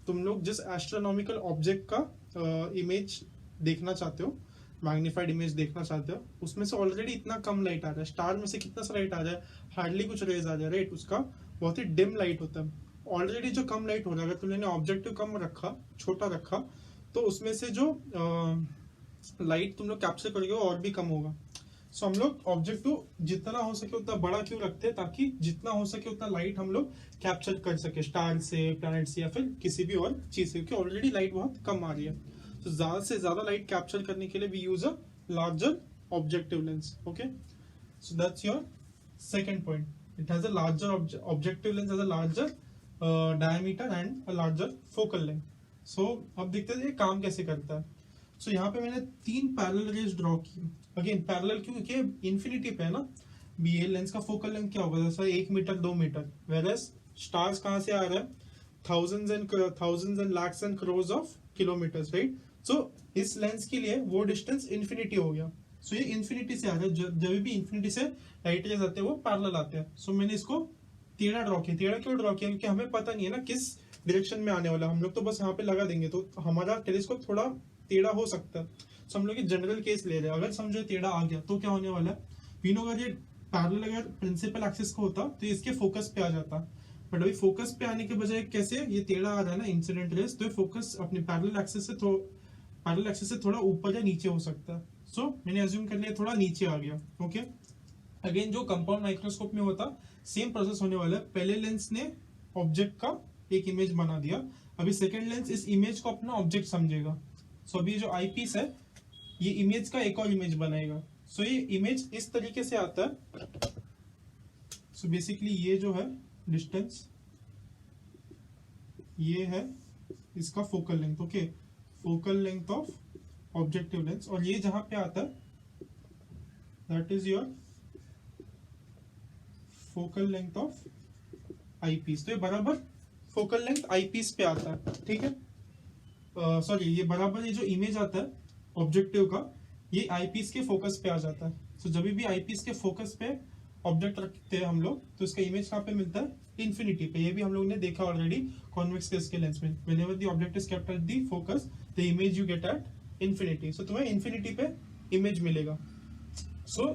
तुम लोग जिस एस्ट्रोनॉमिकल ऑब्जेक्ट का इमेज देखना चाहते हो, मैग्नीफाइड इमेज देखना चाहते हो, उसमें से ऑलरेडी इतना कम लाइट आ रहा है। स्टार में से कितना सा लाइट आ रहा है? हार्डली कुछ रेज आ रहा है, राइट? उसका बहुत ही डिम लाइट होता है। ऑलरेडी जो कम लाइट हो रहा है, अगर तुमने ऑब्जेक्टिव कम रखा, छोटा रखा, तो उसमें से जो लाइट तुम लोग कैप्चर करोगे वो और भी कम होगा। सो हम लोग ऑब्जेक्टिव जितना हो सके उतना बड़ा क्यों रखते हैं? ताकि जितना हो सके उतना लाइट हम लोग कैप्चर कर सके, स्टार से, प्लैनेट से, या फिर किसी भी और चीज से, क्योंकि ऑलरेडी लाइट बहुत कम आ रही है। तो ज्यादा से ज्यादा लाइट कैप्चर करने के लिए we use a larger objective lens. Okay, so that's your second point. It has a larger objective lens, has a larger diameter and a larger focal length. So अब देखते हैं ये काम कैसे करता है। सो यहाँ पे मैंने 3 पैरेलल रेज ड्रॉ की। अगेन पैरेलल क्यों? क्योंकि इन्फिनिटी पे है ना। ये लेंस का फोकल लेंथ क्या होगा? जैसा 1 मीटर 2 मीटर। वेरएस स्टार्स कहाँ से आ रहा है? Thousands and lakhs and crores of kilometres, right? So इस लेंस के लिए वो डिस्टेंस इन्फिनिटी हो गया। सो ये इन्फिनिटी से आ रहा है। जब भी इन्फिनिटी से लाइट रेज आते हैं वो पैरेलल आते हैं। सो मैंने इसको टेढ़ा ड्रॉ किया। टेढ़ा क्यों ड्रॉ किया? क्योंकि हमें पता नहीं है ना किस डायरेक्शन में आने वाला। हम लोग तो बस यहाँ पे लगा देंगे तो हमारा टेलीस्कोप थोड़ा टेढ़ा हो सकता है। सो हम लोग जनरल केस ले रहे हैं। अगर समझो टेढ़ा आ गया तो क्या होने वाला है? वी नो अगर ये पैरेलल अगर प्रिंसिपल एक्सिस को होता तो इसके फोकस पे आ जाता, बट अभी फोकस पे आने के बजाय कैसे ये टेढ़ा आ रहा है ना, इंसिडेंट रेस, तो फोकस अपने पैरेलल एक्सिस से थोड़ा ऊपर या नीचे हो सकता है। सो मैंने अज्यूम कर लिया थोड़ा नीचे आ गया। ओके, अगेन जो कंपाउंड माइक्रोस्कोप में होता सेम प्रोसेस होने वाला है। पहले लेंस ने ऑब्जेक्ट का एक इमेज बना दिया, अभी सेकेंड लेंस इस इमेज को अपना ऑब्जेक्ट समझेगा। सो अभी जो आई पीस है ये इमेज का एक और इमेज बनाएगा। सो ये इमेज इस तरीके से आता है। सो बेसिकली ये जो है डिस्टेंस, ये है इसका focal length. Okay, focal length of objective lens, और ये जहां पे आता है that is your focal length of eyepiece. तो ये बराबर फोकल लेंथ आई पीस पे आता है, ठीक है। सॉरी, ये बराबर ये जो इमेज आता है ऑब्जेक्टिव का ये आई पीस के फोकस पे आ जाता है। सो जब भी आई पीस के फोकस पे ऑब्जेक्ट रखते हैं हम लोग तो इसका इमेज कहाँ पे मिलता है, इन्फिनिटी पे। ये भी हम लोग ने देखा ऑलरेडी कॉन्वेक्स केस के लेंस में, whenever the object is kept at the focus the image you get at infinity. So तुम्हें इन्फिनिटी पे इमेज मिलेगा। सो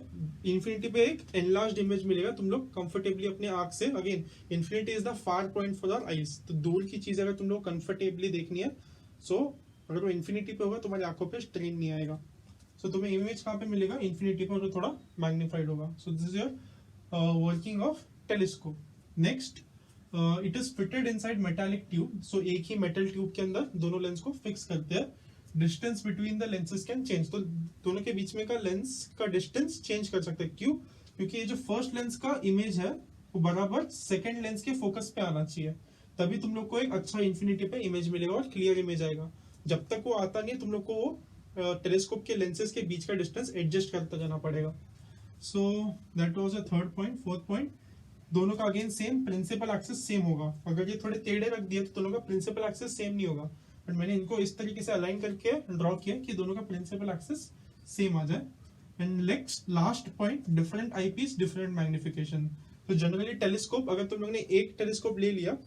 इन्फिनिटी पे एक एनलार्ज्ड इमेज मिलेगा, तुम लोग कंफर्टेबली अपने आंख से, again infinity is the far point for our eyes, तो दूर की चीज अगर तुम लोग कंफर्टेबली देखनी है, सो अगर वो इन्फिनिटी पे होगा तुम्हारी आंखों पे स्ट्रेन नहीं आएगा। सो तुम्हें इमेज कहाँ पे मिलेगा, इन्फिनिटी पे, और थोड़ा मैग्नीफाइड होगा। So this is your working of telescope. Next, it is fitted inside metallic tube. So एक ही मेटल ट्यूब के अंदर दोनों लेंस को फिक्स करते हैं। Distance between the lenses can change, तो दोनों के बीच में का लेंस का डिस्टेंस चेंज कर सकते हैं। क्यों? क्योंकि ये जो फर्स्ट लेंस का इमेज है वो बराबर सेकंड लेंस के फोकस पे आना चाहिए, तभी तुम लोग को एक अच्छा इन्फिनिटी पे इमेज मिलेगा और क्लियर इमेज आएगा। जब तक वो आता नहीं तुम लोग को वो टेलीस्कोप के लेंसेज के बीच का डिस्टेंस एडजस्ट करता जाना पड़ेगा। So that was a third point. Fourth point, दोनों का अगेन सेम प्रिंसिपल एक्सिस सेम होगा। अगर ये थोड़े टेढ़े रख दिए तो दोनों का प्रिंसिपल एक्सिस सेम नहीं होगा, बट मैंने इनको इस तरीके से अलाइन करके ड्रॉ किया कि दोनों का प्रिंसिपल एक्सिस सेम आ जाए। And next last point, different eyepiece different magnification. तो जनरली टेलीस्कोप, अगर तुम लोग ने एक टेलीस्कोप ले लिया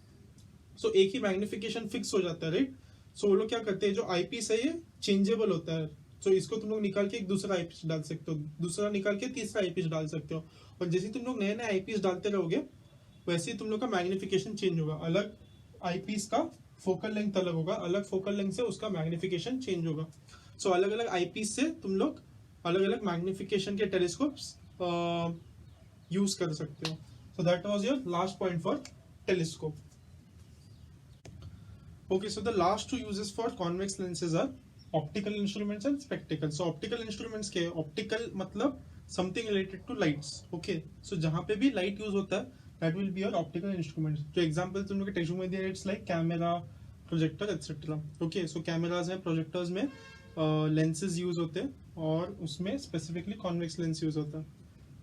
सो एक ही मैग्निफिकेशन फिक्स हो जाता है, राइट। सो वो लोग क्या करते हैं, जो आईपीस है ये चेंजेबल होता है। सो इसको तुम लोग निकाल के एक दूसरा आईपीस डाल सकते हो, दूसरा निकाल के तीसरा आईपीस डाल सकते हो, और जैसे तुम लोग नए नए आईपीस डालते रहोगे वैसे ही तुम लोग का मैग्निफिकेशन चेंज होगा। अलग आईपीस का फोकल लेंथ अलग होगा, अलग फोकल लेंथ से उसका मैग्निफिकेशन चेंज होगा। सो अलग अलग आईपीस से तुम लोग अलग अलग मैग्निफिकेशन के टेलीस्कोप्स यूज कर सकते हो। सो that was your last point for telescope. Okay, so the last two uses for convex lenses are optical instruments and spectacles. So optical instruments के optical मतलब something related to lights. Okay, so जहाँ पे भी light use होता है that will be your optical instruments. जो example तुम लोग के textbook में दिया है, it's like camera, projector, etc. Okay, so cameras में, projectors में lenses use होते हैं और उसमें specifically convex lens use होता है.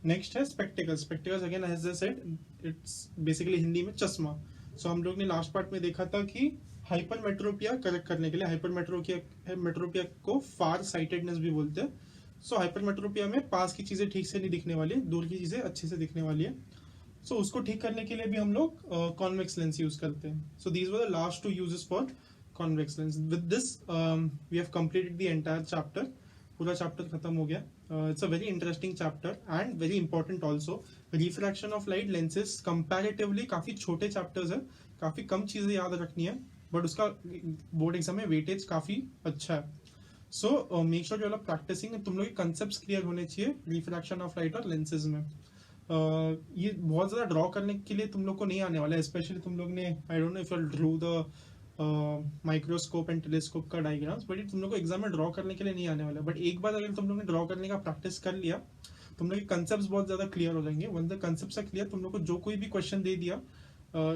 नेक्स्ट है spectacles. Spectacles again as I said it's basically Hindi में चश्मा। सो हम लोग ने लास्ट पार्ट में देखा था कि हाइपरमेट्रोपिया करेक्ट करने के लिए, हाइपरमेट्रोपिया को फार साइटेडनेस भी बोलते हैं। सो हाइपरमेट्रोपिया में पास की चीजें ठीक से नहीं दिखने वाली है, दूर की चीजें अच्छे से दिखने वाली है। सो उसको ठीक करने के लिए भी हम लोग कॉन्वेक्स लेंस यूज करते हैं। So these were the last two uses for convex lens. With this we have completed the entire chapter. पूरा चैप्टर खत्म हो गया। It's a very interesting chapter and very important also. Refraction of light lenses comparatively काफी छोटे chapters है, काफी कम चीजें याद रखनी है, बट उसका बोर्ड एग्जाम में वेटेज काफी अच्छा है। So make sure you are practising. तुम लोग के कंसेप्ट्स क्लियर होने चाहिए रिफ्रैक्शन ऑफ लाइट और लेंसेज में। ये बहुत ज्यादा ड्रॉ करने के लिए तुम लोग को नहीं आने वाला है, स्पेशली तुम लोग ने I don't know if you Drew the microscope and telescope का डायग्राम्स, बट तुम लोग को एग्जाम में ड्रॉ करने के लिए नहीं आने वाला है। बट एक बार अगर तुम लोग ने ड्रॉ करने का प्रैक्टिस कर लिया तुम लोग के कंसेप्ट्स बहुत ज्यादा क्लियर हो जाएंगे। Once the concepts are clear, तुम लोग को जो कोई भी क्वेश्चन दे दिया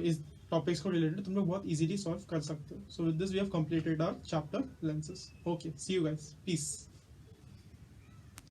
इस टॉपिक्स को रिलेटेड तुम लोग बहुत इजीली सॉल्व कर सकते हो। So with this we have completed our chapter lenses. Okay, see you guys, piece.